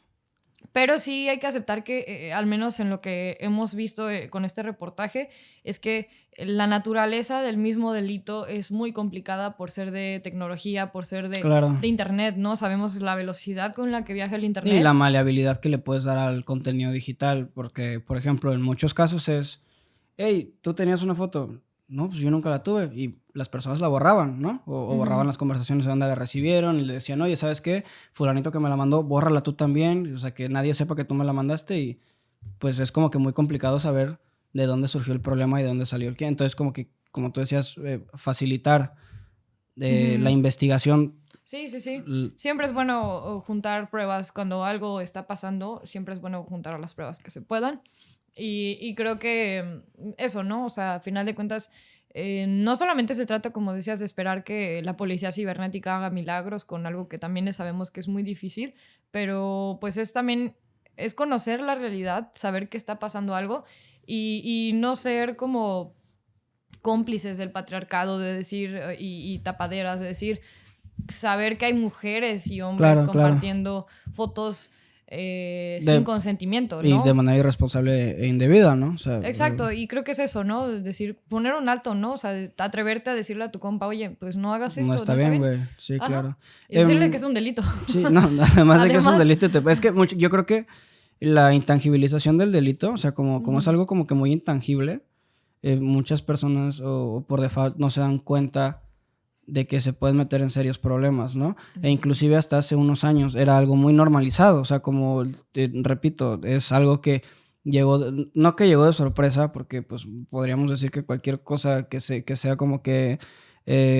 Pero sí hay que aceptar que, al menos en lo que hemos visto con este reportaje, es que la naturaleza del mismo delito es muy complicada por ser de tecnología, por ser Claro. de internet, ¿no? Sabemos la velocidad con la que viaja el internet. Y la maleabilidad que le puedes dar al contenido digital, porque, por ejemplo, en muchos casos es, hey, tú tenías una foto, no, pues yo nunca la tuve, y las personas la borraban, ¿no? O borraban las conversaciones de donde la recibieron y le decían, oye, ¿sabes qué? Fulanito que me la mandó, bórrala tú también, o sea, que nadie sepa que tú me la mandaste y pues es como que muy complicado saber de dónde surgió el problema y de dónde salió el qué. Entonces, como que, como tú decías, facilitar la investigación. Sí. Siempre es bueno juntar pruebas cuando algo está pasando. Siempre es bueno juntar las pruebas que se puedan. Y creo que eso, ¿no? O sea, a final de cuentas, no solamente se trata, como decías, de esperar que la policía cibernética haga milagros con algo que también sabemos que es muy difícil, pero pues es también, es conocer la realidad, saber que está pasando algo y no ser como cómplices del patriarcado, de decir, y tapaderas, de decir, saber que hay mujeres y hombres compartiendo fotos sin consentimiento, ¿no? Y de manera irresponsable e indebida, ¿no? O sea, exacto, y creo que es eso, ¿no? Decir, poner un alto, ¿no? O sea, atreverte a decirle a tu compa, oye, pues no hagas esto. No está bien, güey. Sí, ajá. Claro. Y decirle que es un delito. Sí, no, además de que es un delito. Es que yo creo que la intangibilización del delito, o sea, como es algo como que muy intangible, muchas personas o por default no se dan cuenta de que se pueden meter en serios problemas, ¿no? E inclusive hasta hace unos años era algo muy normalizado, o sea, como, repito, es algo que no que llegó de sorpresa, porque pues podríamos decir que cualquier cosa que sea como que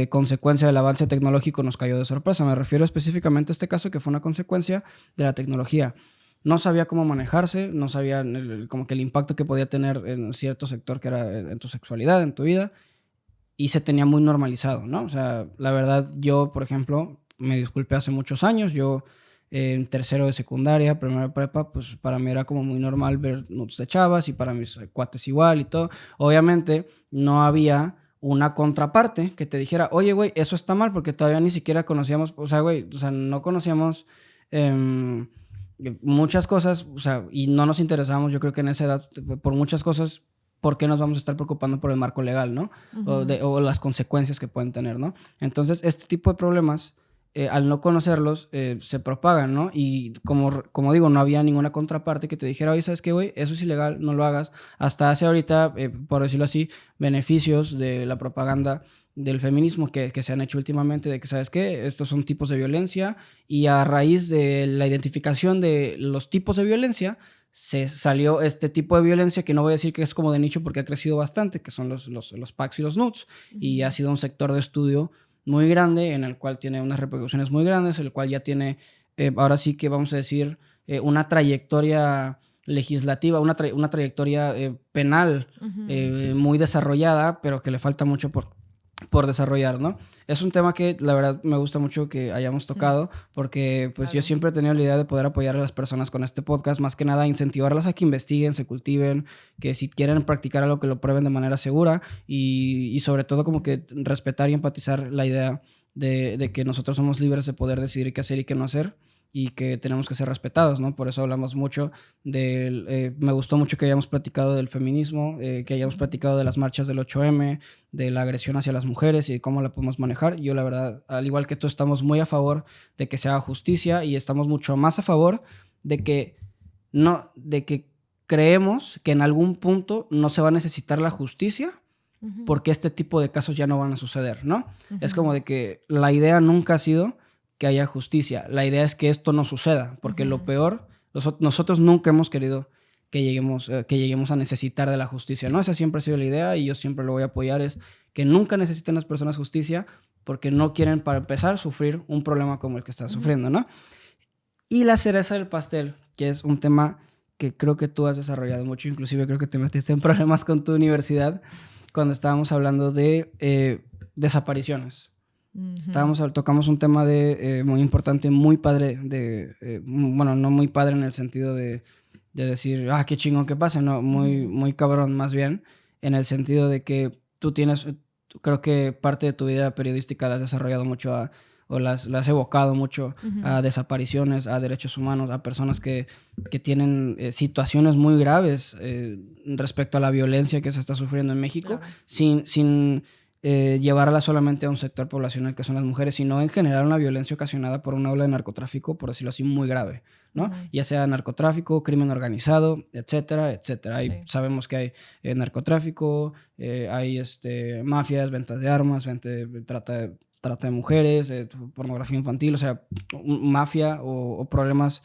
consecuencia del avance tecnológico nos cayó de sorpresa. Me refiero específicamente a este caso que fue una consecuencia de la tecnología. No sabía cómo manejarse, no sabía como que el impacto que podía tener en cierto sector que era en tu sexualidad, en tu vida, y se tenía muy normalizado, ¿no? O sea, la verdad, yo, por ejemplo, me disculpé hace muchos años, yo en tercero de secundaria, primero de prepa, pues para mí era como muy normal ver nudes de chavas y para mis cuates igual y todo. Obviamente no había una contraparte que te dijera, oye, güey, eso está mal, porque todavía ni siquiera conocíamos, o sea, güey, o sea, no conocíamos muchas cosas, o sea, y no nos interesábamos, yo creo que en esa edad, por muchas cosas. ¿Por qué nos vamos a estar preocupando por el marco legal, ¿no? O las consecuencias que pueden tener, ¿no? Entonces, este tipo de problemas, al no conocerlos, se propagan, ¿no? Y como digo, no había ninguna contraparte que te dijera, oye, ¿sabes qué, güey? Eso es ilegal, no lo hagas. Hasta hace ahorita, por decirlo así, beneficios de la propaganda del feminismo que se han hecho últimamente, de que, ¿sabes qué? Estos son tipos de violencia y a raíz de la identificación de los tipos de violencia, se salió este tipo de violencia que no voy a decir que es como de nicho porque ha crecido bastante, que son los packs y los nudes, y ha sido un sector de estudio muy grande en el cual tiene unas repercusiones muy grandes, el cual ya tiene, ahora sí que vamos a decir, una trayectoria legislativa, una trayectoria penal muy desarrollada, pero que le falta mucho por desarrollar, ¿no? Es un tema que la verdad me gusta mucho que hayamos tocado, porque pues yo siempre he tenido la idea de poder apoyar a las personas con este podcast, más que nada incentivarlas a que investiguen, se cultiven, que si quieren practicar algo que lo prueben de manera segura y sobre todo como que respetar y empatizar la idea de que nosotros somos libres de poder decidir qué hacer y qué no hacer, y que tenemos que ser respetados, ¿no? Por eso hablamos mucho me gustó mucho que hayamos platicado del feminismo, que hayamos platicado de las marchas del 8M, de la agresión hacia las mujeres y cómo la podemos manejar. Yo la verdad, al igual que tú, estamos muy a favor de que se haga justicia y estamos mucho más a favor de que creemos que en algún punto no se va a necesitar la justicia porque este tipo de casos ya no van a suceder, ¿no? Es como de que la idea nunca ha sido que haya justicia. La idea es que esto no suceda, porque lo peor, nosotros nunca hemos querido que lleguemos a necesitar de la justicia, ¿no? Esa siempre ha sido la idea y yo siempre lo voy a apoyar, es que nunca necesiten las personas justicia porque no quieren, para empezar, sufrir un problema como el que están sufriendo, ¿no? Y la cereza del pastel, que es un tema que creo que tú has desarrollado mucho, inclusive creo que te metiste en problemas con tu universidad cuando estábamos hablando de desapariciones. Tocamos un tema muy importante, muy padre, bueno, no muy padre en el sentido de decir, qué chingón que pase, no, muy cabrón más bien, en el sentido de que creo que parte de tu vida periodística la has desarrollado mucho o las has evocado mucho a desapariciones, a derechos humanos, a personas que tienen situaciones muy graves respecto a la violencia que se está sufriendo en México, claro, sin llevarla solamente a un sector poblacional que son las mujeres, sino en general una violencia ocasionada por una ola de narcotráfico, por decirlo así, muy grave, ¿no? Ya sea narcotráfico, crimen organizado, etcétera, etcétera. Sabemos que hay narcotráfico, hay mafias, ventas de armas, trata de mujeres, pornografía infantil, o sea, mafia o problemas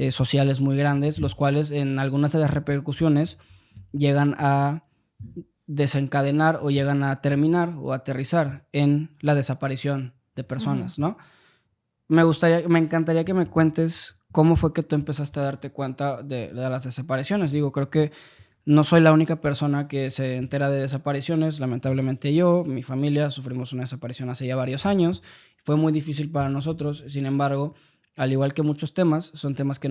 sociales muy grandes, los cuales en algunas de las repercusiones llegan a desencadenar o llegan a terminar o aterrizar en la desaparición de personas, ¿no? Me encantaría que me cuentes cómo fue que tú empezaste a darte cuenta de las desapariciones. Digo, creo que no soy la única persona que se entera de desapariciones. Lamentablemente yo, mi familia, sufrimos una desaparición hace ya varios años. Fue muy difícil para nosotros. Sin embargo, al igual que muchos temas, son temas que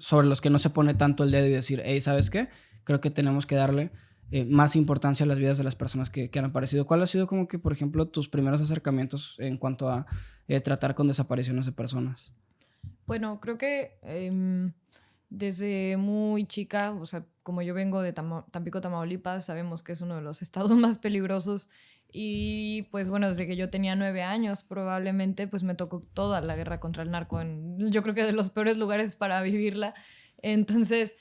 sobre los que no se pone tanto el dedo y decir, hey, ¿sabes qué? Creo que tenemos que darle más importancia a las vidas de las personas que han aparecido. ¿Cuál ha sido como que, por ejemplo, tus primeros acercamientos en cuanto a tratar con desapariciones de personas? Bueno, creo que desde muy chica, o sea, como yo vengo de Tampico, Tamaulipas, sabemos que es uno de los estados más peligrosos y pues bueno, desde que yo tenía 9 años probablemente pues me tocó toda la guerra contra el narco, yo creo que de los peores lugares para vivirla. Entonces,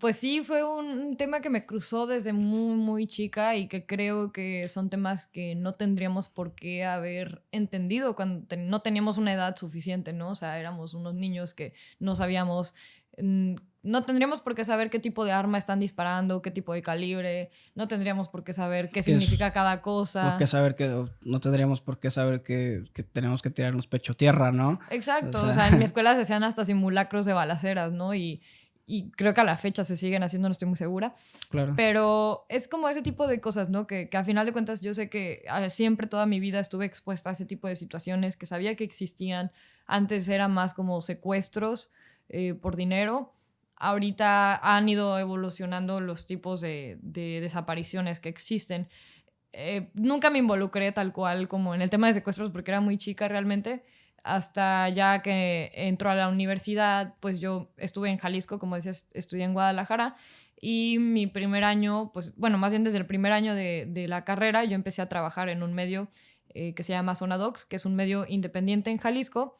pues sí, fue un tema que me cruzó desde muy, muy chica y que creo que son temas que no tendríamos por qué haber entendido cuando no teníamos una edad suficiente, ¿no? O sea, éramos unos niños que no sabíamos, no tendríamos por qué saber qué tipo de arma están disparando, qué tipo de calibre, no tendríamos por qué saber qué significa cada cosa. No tendríamos por qué saber que tenemos que tirarnos pecho tierra, ¿no? Exacto, o sea, en mi escuela se hacían hasta simulacros de balaceras, ¿no? Y creo que a la fecha se siguen haciendo, no estoy muy segura. Claro. Pero es como ese tipo de cosas, ¿no? Que a final de cuentas yo sé que siempre toda mi vida estuve expuesta a ese tipo de situaciones, que sabía que existían. Antes era más como secuestros por dinero. Ahorita han ido evolucionando los tipos de desapariciones que existen. Nunca me involucré tal cual como en el tema de secuestros porque era muy chica realmente. Hasta ya que entró a la universidad, pues yo estuve en Jalisco, como decías, estudié en Guadalajara, y mi primer año, pues bueno, más bien desde el primer año de la carrera, yo empecé a trabajar en un medio que se llama Zona Docs, que es un medio independiente en Jalisco,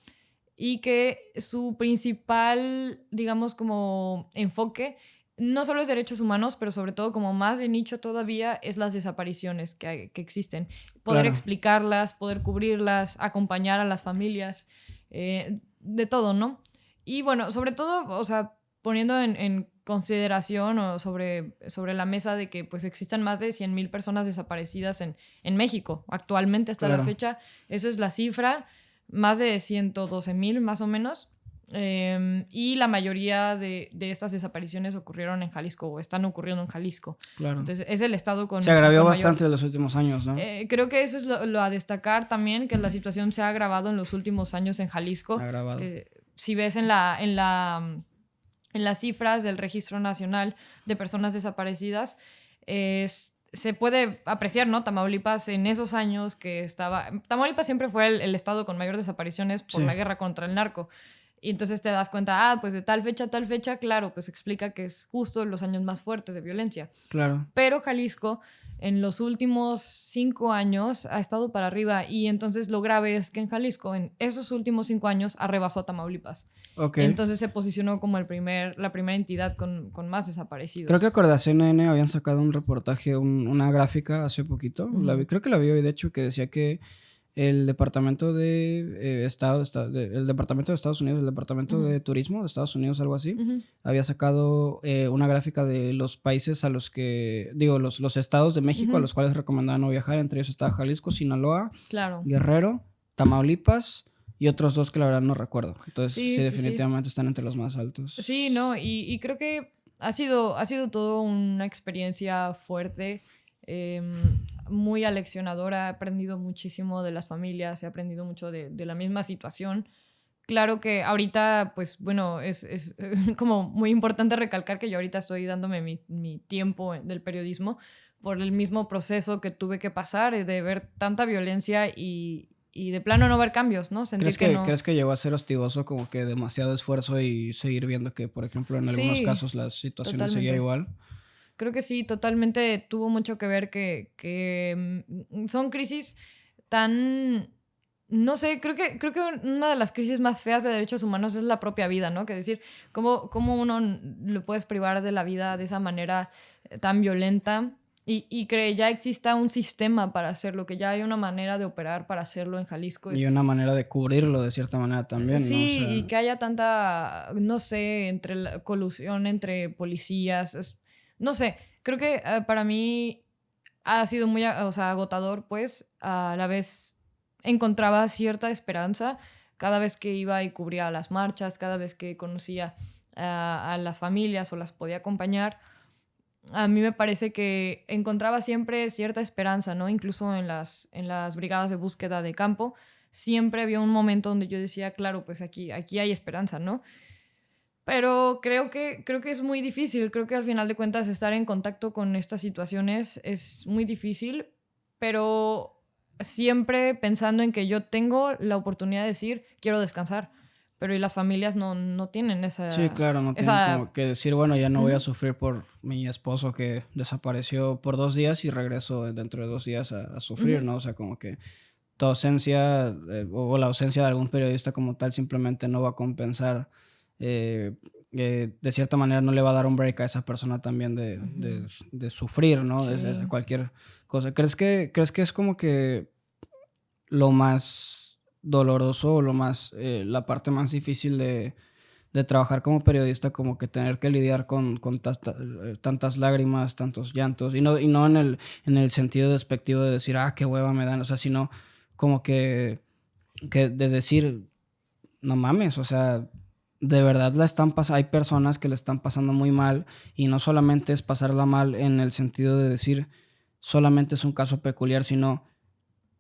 y que su principal, digamos, como enfoque no solo es derechos humanos, pero sobre todo como más de nicho todavía es las desapariciones que existen. Poder explicarlas, poder cubrirlas, acompañar a las familias, de todo, ¿no? Y bueno, sobre todo, o sea, poniendo en consideración o sobre la mesa de que pues existan más de 100,000 personas desaparecidas en México actualmente hasta la fecha. Eso es la cifra, más de 112,000 más o menos. Y la mayoría de estas desapariciones ocurrieron en Jalisco o están ocurriendo en Jalisco. Claro. Entonces es el estado con... Se agravió con bastante mayor... en los últimos años, ¿no? Creo que eso es lo a destacar también, que la situación se ha agravado en los últimos años en Jalisco. Agravado. Si ves en las cifras del Registro Nacional de Personas Desaparecidas, se puede apreciar, ¿no? Tamaulipas en esos años que estaba... Tamaulipas siempre fue el estado con mayor desapariciones por la guerra contra el narco. Y entonces te das cuenta, pues de tal fecha a tal fecha, claro, pues explica que es justo los años más fuertes de violencia. Claro. Pero Jalisco en los últimos 5 años ha estado para arriba, y entonces lo grave es que en Jalisco en esos últimos 5 años arrebasó a Tamaulipas. Okay. Entonces se posicionó como la primera entidad con más desaparecidos. Creo que acordé, CNN habían sacado un reportaje, una gráfica hace poquito. Creo que la vi hoy, de hecho, que decía que el Departamento de el Departamento de Estados Unidos, el Departamento de Turismo de Estados Unidos, algo así, había sacado una gráfica de los países a los que, los estados de México a los cuales recomendaban no viajar. Entre ellos estaba Jalisco, Sinaloa, Guerrero, Tamaulipas y otros 2 que la verdad no recuerdo. Entonces sí, definitivamente están entre los más altos. Sí, no, y creo que ha sido todo una experiencia fuerte, muy aleccionadora. He aprendido muchísimo de las familias, he aprendido mucho de la misma situación. Claro que ahorita, pues bueno, es como muy importante recalcar que yo ahorita estoy dándome mi tiempo del periodismo por el mismo proceso que tuve que pasar, de ver tanta violencia y de plano no ver cambios, ¿no? ¿Crees que llegó a ser hostigoso, como que demasiado esfuerzo y seguir viendo que, por ejemplo, en algunos casos la situación seguía igual? Creo que sí, totalmente tuvo mucho que ver que son crisis tan... No sé, creo que una de las crisis más feas de derechos humanos es la propia vida, ¿no? Que decir, ¿cómo uno lo puedes privar de la vida de esa manera tan violenta? Y que ya exista un sistema para hacerlo, que ya hay una manera de operar para hacerlo en Jalisco. Y una manera de cubrirlo de cierta manera también, sí, ¿no? O sea... y que haya tanta, no sé, entre la colusión entre policías. No sé, creo que para mí ha sido muy agotador, pues a la vez encontraba cierta esperanza cada vez que iba y cubría las marchas, cada vez que conocía a las familias o las podía acompañar. A mí me parece que encontraba siempre cierta esperanza, ¿no? Incluso en las brigadas de búsqueda de campo, siempre había un momento donde yo decía, claro, pues aquí hay esperanza, ¿no? Pero creo que es muy difícil. Creo que al final de cuentas estar en contacto con estas situaciones es muy difícil, pero siempre pensando en que yo tengo la oportunidad de decir, quiero descansar. Pero y las familias no tienen esa... Sí, claro, no tienen como que decir, bueno, ya no voy a sufrir por mi esposo que desapareció por 2 días y regreso dentro de 2 días a sufrir, ¿no? O sea, como que tu ausencia o la ausencia de algún periodista como tal simplemente no va a compensar. De cierta manera no le va a dar un break a esa persona también de sufrir, ¿no? Sí. De cualquier cosa. ¿Crees que es como que lo más doloroso o la parte más difícil de trabajar como periodista, como que tener que lidiar con tantas lágrimas, tantos llantos, y no en el sentido despectivo de decir, qué hueva me dan, o sea, sino como que de decir, no mames, o sea, de verdad hay personas que le están pasando muy mal, y no solamente es pasarla mal en el sentido de decir solamente es un caso peculiar, sino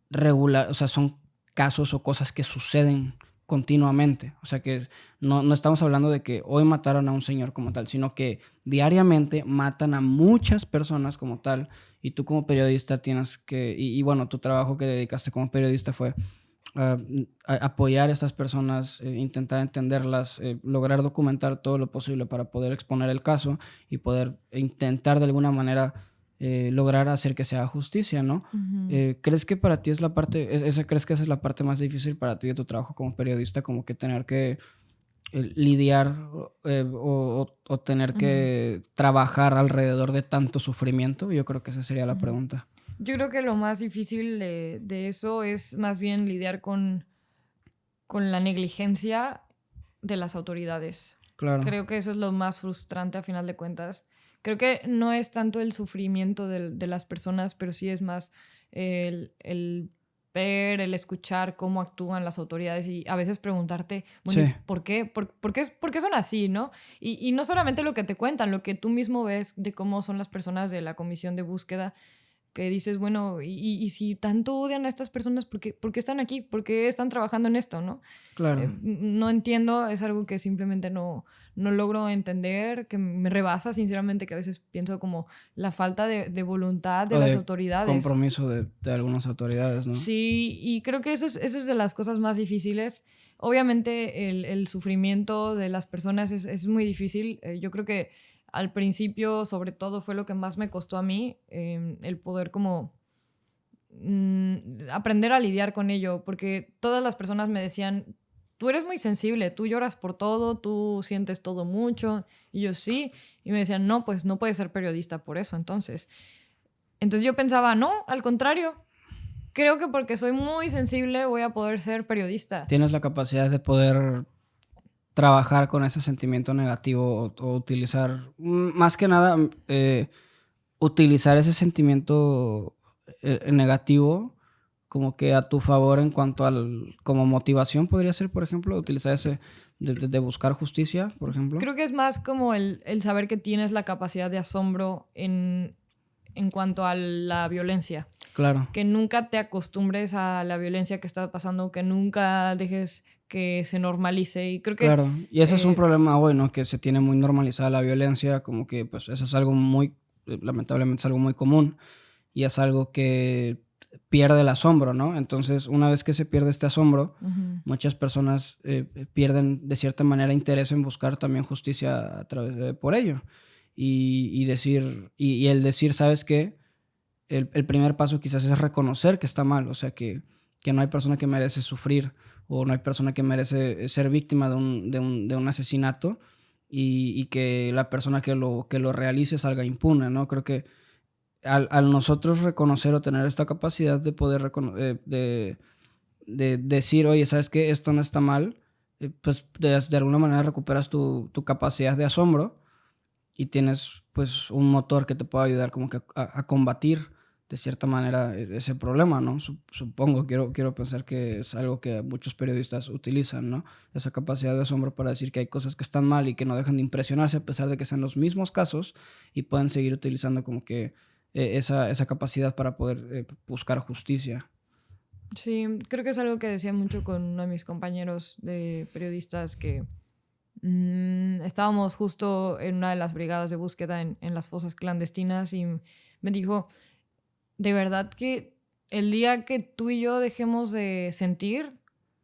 regular, o sea, son casos o cosas que suceden continuamente. O sea, que no estamos hablando de que hoy mataron a un señor como tal, sino que diariamente matan a muchas personas como tal, y tú como periodista tienes que, y bueno, tu trabajo que dedicaste como periodista fue apoyar a estas personas, intentar entenderlas, lograr documentar todo lo posible para poder exponer el caso y poder intentar de alguna manera lograr hacer que se haga justicia, ¿no? ¿Crees que para ti es crees que esa es la parte más difícil para ti de tu trabajo como periodista, como que tener que lidiar o tener que trabajar alrededor de tanto sufrimiento? Yo creo que esa sería la pregunta. Yo creo que lo más difícil de eso es más bien lidiar con la negligencia de las autoridades. Claro. Creo que eso es lo más frustrante a final de cuentas. Creo que no es tanto el sufrimiento de las personas, pero sí es más el ver, el escuchar cómo actúan las autoridades y a veces preguntarte, bueno, Sí, ¿por qué? ¿Por qué son así, no? Y no solamente lo que te cuentan, lo que tú mismo ves de cómo son las personas de la comisión de búsqueda, que dices, bueno, y si tanto odian a estas personas, por qué están aquí? ¿Por qué están trabajando en esto, no? claro. No entiendo, es algo que simplemente no logro entender, que me rebasa sinceramente, que a veces pienso como la falta de voluntad de O las de autoridades. compromiso de algunas autoridades, ¿no? Sí, y creo que eso es de las cosas más difíciles. Obviamente el sufrimiento de las personas es muy difícil. Yo creo que al principio, sobre todo, fue lo que más me costó a mí, el poder como aprender a lidiar con ello, porque todas las personas me decían, tú eres muy sensible, tú lloras por todo, tú sientes todo mucho, y yo sí, y me decían, no, pues no puedes ser periodista por eso, entonces yo pensaba, no, al contrario, creo que porque soy muy sensible voy a poder ser periodista. Tienes la capacidad de poder trabajar con ese sentimiento negativo o utilizar, más que nada, utilizar ese sentimiento negativo como que a tu favor en cuanto al, como motivación podría ser, por ejemplo, utilizar ese de buscar justicia, por ejemplo. Creo que es más como el saber que tienes la capacidad de asombro en cuanto a la violencia. Claro, Que nunca te acostumbres a la violencia que está pasando, que nunca dejes que se normalice. Y creo que claro. Y ese es un eh, problema hoy, ¿no? Que se tiene muy normalizada la violencia, como que pues eso es algo muy, lamentablemente es algo muy común y es algo que pierde el asombro, ¿no? Entonces, una vez que se pierde este asombro, ujú, muchas personas pierden de cierta manera interés en buscar también justicia a través por ello. Y decir, y el decir, ¿sabes qué? El primer paso quizás es reconocer que está mal, o sea, que no hay persona que merece sufrir o no hay persona que merece ser víctima de un asesinato y que la persona que lo realice salga impune, ¿no? Creo que al nosotros reconocer o tener esta capacidad de poder de decir, oye, ¿sabes qué? Esto no está mal, pues de alguna manera recuperas tu capacidad de asombro y tienes pues un motor que te pueda ayudar como que a combatir de cierta manera ese problema, ¿no? Supongo, quiero pensar que es algo que muchos periodistas utilizan, ¿no? Esa capacidad de asombro para decir que hay cosas que están mal y que no dejan de impresionarse a pesar de que sean los mismos casos y pueden seguir utilizando como que esa capacidad para poder buscar justicia. sí, creo que es algo que decía mucho con uno de mis compañeros de periodistas que estábamos justo en una de las brigadas de búsqueda en las fosas clandestinas y me dijo, de verdad que el día que tú y yo dejemos de sentir,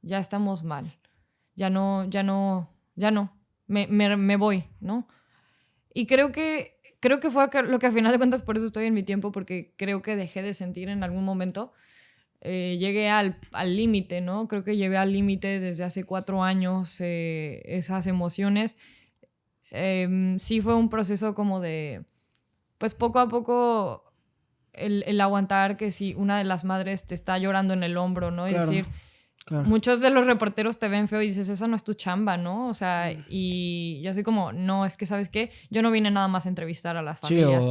ya estamos mal. Ya no. Me voy, ¿no? Y creo que fue lo que a final de cuentas por eso estoy en mi tiempo, porque creo que dejé de sentir en algún momento. Llegué al límite, ¿no? Creo que llevé al límite desde hace 4 años esas emociones. Sí fue un proceso como de, pues poco a poco el aguantar que si una de las madres te está llorando en el hombro, ¿no? Y Claro, decir, claro. muchos de los reporteros te ven feo y dices, esa no es tu chamba, ¿no? O sea, y yo así como, no, es que, ¿sabes qué? Yo no vine nada más a entrevistar a las Sí, familias.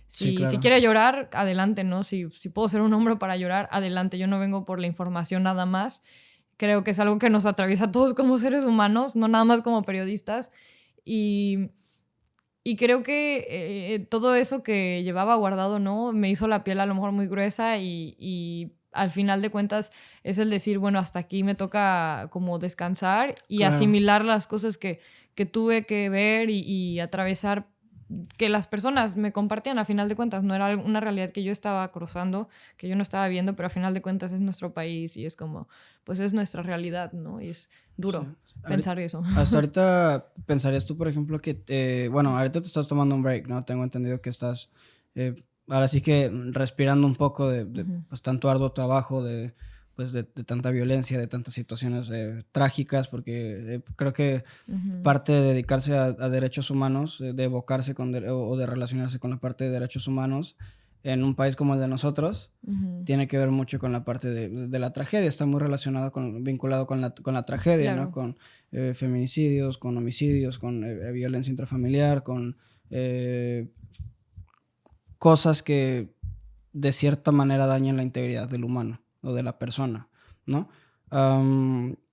sí, Si claro. quiere llorar, adelante, ¿no? Si puedo ser un hombro para llorar, adelante. Yo no vengo por la información nada más. Creo que es algo que nos atraviesa a todos como seres humanos, no nada más como periodistas. Y, y creo que todo eso que llevaba guardado, ¿no? Me hizo la piel a lo mejor muy gruesa y al final de cuentas es el decir, bueno, hasta aquí me toca como descansar y Claro. asimilar las cosas que tuve que ver y atravesar, que las personas me compartían a final de cuentas. No era una realidad que yo estaba cruzando, que yo no estaba viendo, pero a final de cuentas es nuestro país y es como, pues es nuestra realidad, ¿no? Y es Sí. duro pensar eso. Hasta ahorita pensarías tú, por ejemplo, que, bueno, ahorita te estás tomando un break, ¿no? Tengo entendido que estás, ahora sí que respirando un poco Ujú, pues, tanto arduo trabajo, pues, de tanta violencia, de tantas situaciones trágicas, porque creo que ujú. parte de dedicarse a derechos humanos, de evocarse o de relacionarse con la parte de derechos humanos en un país como el de nosotros, Ujú, tiene que ver mucho con la parte de la tragedia, está muy relacionado vinculado con la tragedia, ¿no? claro. Con feminicidios, con homicidios, con violencia intrafamiliar, con eh, cosas que de cierta manera dañan la integridad del humano. o de la persona, ¿no?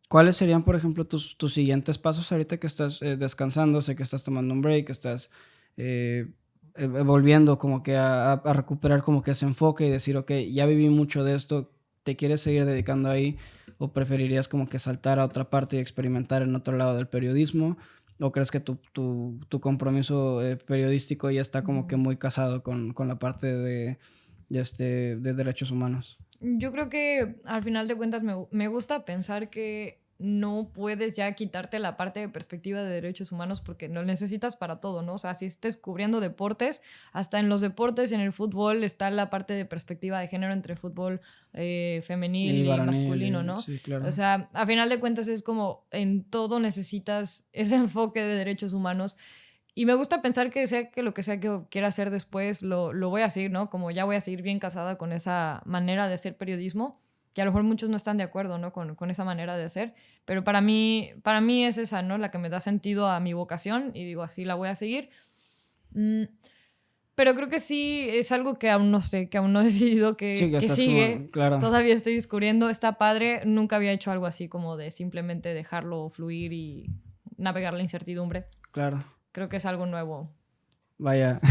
¿Cuáles serían, por ejemplo, tus siguientes pasos ahorita que estás descansando? Sé que estás tomando un break, estás volviendo como que a recuperar como que ese enfoque y decir, ok, ya viví mucho de esto, ¿te quieres seguir dedicando ahí? ¿O preferirías como que saltar a otra parte y experimentar en otro lado del periodismo? ¿O crees que tu compromiso periodístico ya está como que muy casado con la parte de derechos humanos? Yo creo que al final de cuentas me gusta pensar que no puedes ya quitarte la parte de perspectiva de derechos humanos porque lo necesitas para todo, ¿no? O sea, si estés cubriendo deportes, hasta en los deportes, en el fútbol, está la parte de perspectiva de género entre fútbol femenil y masculino, ¿no? Sí, claro. O sea, a final de cuentas es como en todo necesitas ese enfoque de derechos humanos. Y me gusta pensar que sea que quiera hacer después, lo voy a seguir, ¿no? Como ya voy a seguir bien casada con esa manera de hacer periodismo, que a lo mejor muchos no están de acuerdo, ¿no? Con esa manera de hacer, pero para mí es esa, ¿no? La que me da sentido a mi vocación y digo, así la voy a seguir. Pero creo que sí es algo que aún no sé, que aún no he decidido que sigue. Como, claro. Todavía estoy descubriendo, está padre, nunca había hecho algo así como de simplemente dejarlo fluir y navegar la incertidumbre. Claro. Creo que es algo nuevo. Vaya,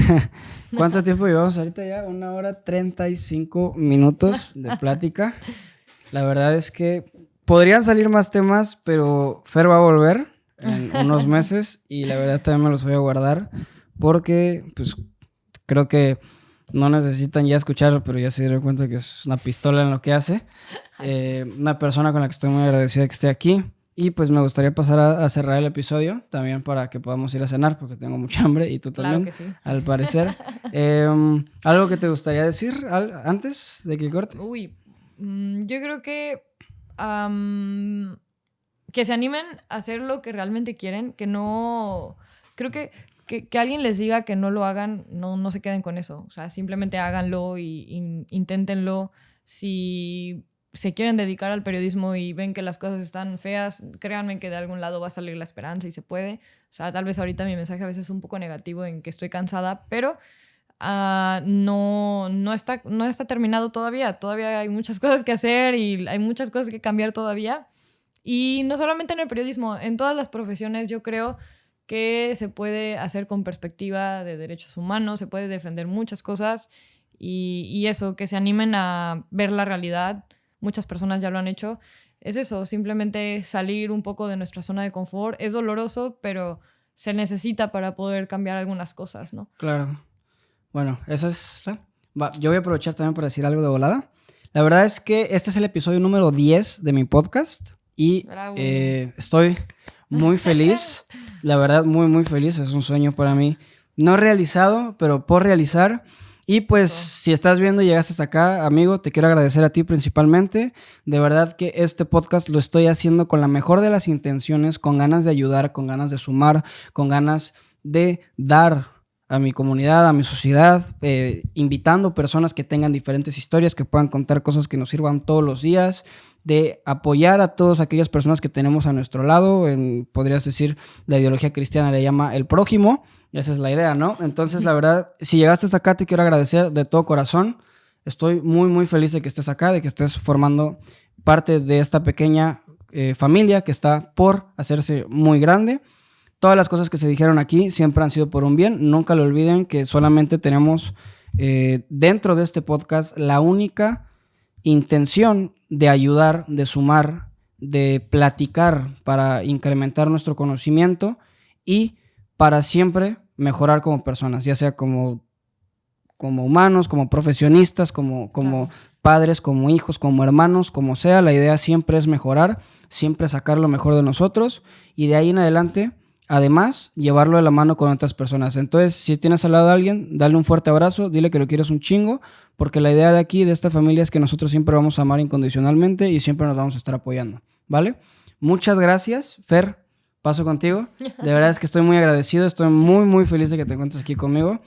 ¿cuánto tiempo llevamos ahorita ya? 1 hora 35 minutos de plática. La verdad es que podrían salir más temas, pero Fer va a volver en unos meses y la verdad también me los voy a guardar porque pues creo que no necesitan ya escucharlo, pero ya se dieron cuenta que es una pistola en lo que hace. Una persona con la que estoy muy agradecida que esté aquí. Y pues me gustaría pasar a cerrar el episodio también para que podamos ir a cenar porque tengo mucha hambre y tú también, claro que sí. Al parecer. ¿Algo que te gustaría decir antes de que corte? Uy, yo creo que se animen a hacer lo que realmente quieren, que no... Creo que alguien les diga que no lo hagan, no se queden con eso. O sea, simplemente háganlo y inténtenlo. Si se quieren dedicar al periodismo y ven que las cosas están feas, créanme que de algún lado va a salir la esperanza y se puede. O sea, tal vez ahorita mi mensaje a veces es un poco negativo en que estoy cansada, pero no está terminado todavía. Todavía hay muchas cosas que hacer y hay muchas cosas que cambiar todavía. Y no solamente en el periodismo, en todas las profesiones yo creo que se puede hacer con perspectiva de derechos humanos, se puede defender muchas cosas y eso, que se animen a ver la realidad. Muchas personas ya lo han hecho. Es eso, simplemente salir un poco de nuestra zona de confort. Es doloroso, pero se necesita para poder cambiar algunas cosas, ¿no? Claro. Bueno, eso es... Yo voy a aprovechar también para decir algo de volada. La verdad es que este es el episodio número 10 de mi podcast y estoy muy feliz. La verdad, muy, muy feliz. Es un sueño para mí. No realizado, pero por realizar. Y pues, si estás viendo y llegaste hasta acá, amigo, te quiero agradecer a ti principalmente. De verdad que este podcast lo estoy haciendo con la mejor de las intenciones, con ganas de ayudar, con ganas de sumar, con ganas de dar a mi comunidad, a mi sociedad, invitando personas que tengan diferentes historias, que puedan contar cosas que nos sirvan todos los días, de apoyar a todas aquellas personas que tenemos a nuestro lado. Podrías decir, la ideología cristiana le llama el prójimo. Esa es la idea, ¿no? Entonces, la verdad, si llegaste hasta acá, te quiero agradecer de todo corazón. Estoy muy, muy feliz de que estés acá, de que estés formando parte de esta pequeña familia que está por hacerse muy grande. Todas las cosas que se dijeron aquí siempre han sido por un bien. Nunca lo olviden que solamente tenemos dentro de este podcast la única intención de ayudar, de sumar, de platicar para incrementar nuestro conocimiento y para siempre mejorar como personas, ya sea como humanos, como profesionistas, como padres, como hijos, como hermanos, como sea. La idea siempre es mejorar, siempre sacar lo mejor de nosotros y de ahí en adelante, además, llevarlo de la mano con otras personas. Entonces, si tienes al lado a alguien, dale un fuerte abrazo, dile que lo quieres un chingo, porque la idea de aquí, de esta familia, es que nosotros siempre vamos a amar incondicionalmente y siempre nos vamos a estar apoyando, ¿vale? Muchas gracias, Fer. Paso contigo. De verdad es que estoy muy agradecido. Estoy muy, muy feliz de que te encuentres aquí conmigo.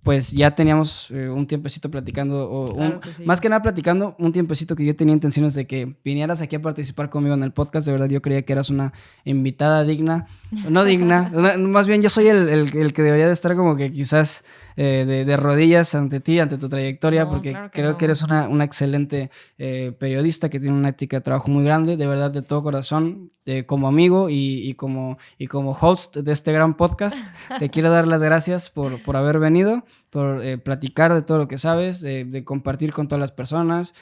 Pues ya teníamos un tiempecito platicando, claro que sí. Más que nada platicando, un tiempecito que yo tenía intenciones de que vinieras aquí a participar conmigo en el podcast. De verdad yo creía que eras una invitada digna, no digna, más bien yo soy el que debería de estar como que quizás de rodillas ante ti, ante tu trayectoria, No, porque claro que creo no. que eres una excelente periodista que tiene una ética de trabajo muy grande, de verdad, de todo corazón, como amigo y como host de este gran podcast. Te quiero dar las gracias por haber venido, por platicar de todo lo que sabes, de compartir con todas las personas.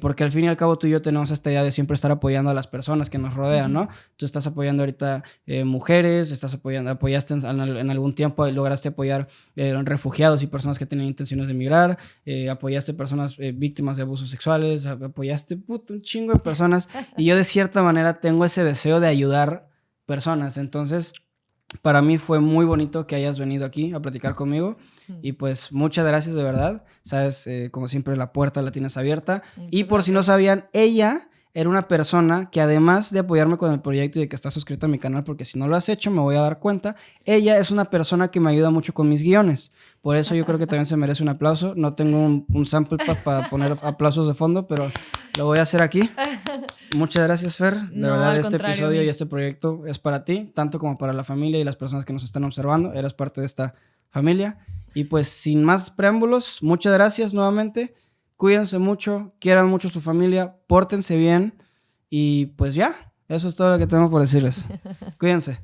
Porque al fin y al cabo tú y yo tenemos esta idea de siempre estar apoyando a las personas que nos rodean, ¿no? Tú estás apoyando ahorita mujeres, apoyaste en algún tiempo, lograste apoyar refugiados y personas que tienen intenciones de emigrar, apoyaste personas víctimas de abusos sexuales, apoyaste un chingo de personas, y yo de cierta manera tengo ese deseo de ayudar personas. Entonces, para mí fue muy bonito que hayas venido aquí a platicar conmigo. Y pues muchas gracias, de verdad. Sabes, como siempre, la puerta la tienes abierta. Y por si no sabían, ella era una persona que, además de apoyarme con el proyecto y de que está suscrita a mi canal, porque si no lo has hecho me voy a dar cuenta, ella es una persona que me ayuda mucho con mis guiones. Por eso yo creo que también se merece un aplauso. No tengo un sample pad para poner aplausos de fondo, pero lo voy a hacer aquí. Muchas gracias, Fer. De verdad, este episodio y este proyecto es para ti, tanto como para la familia y las personas que nos están observando. Eres parte de esta familia. Y pues, sin más preámbulos, muchas gracias nuevamente. Cuídense mucho, quieran mucho a su familia, pórtense bien. Y pues ya, eso es todo lo que tengo por decirles. Cuídense.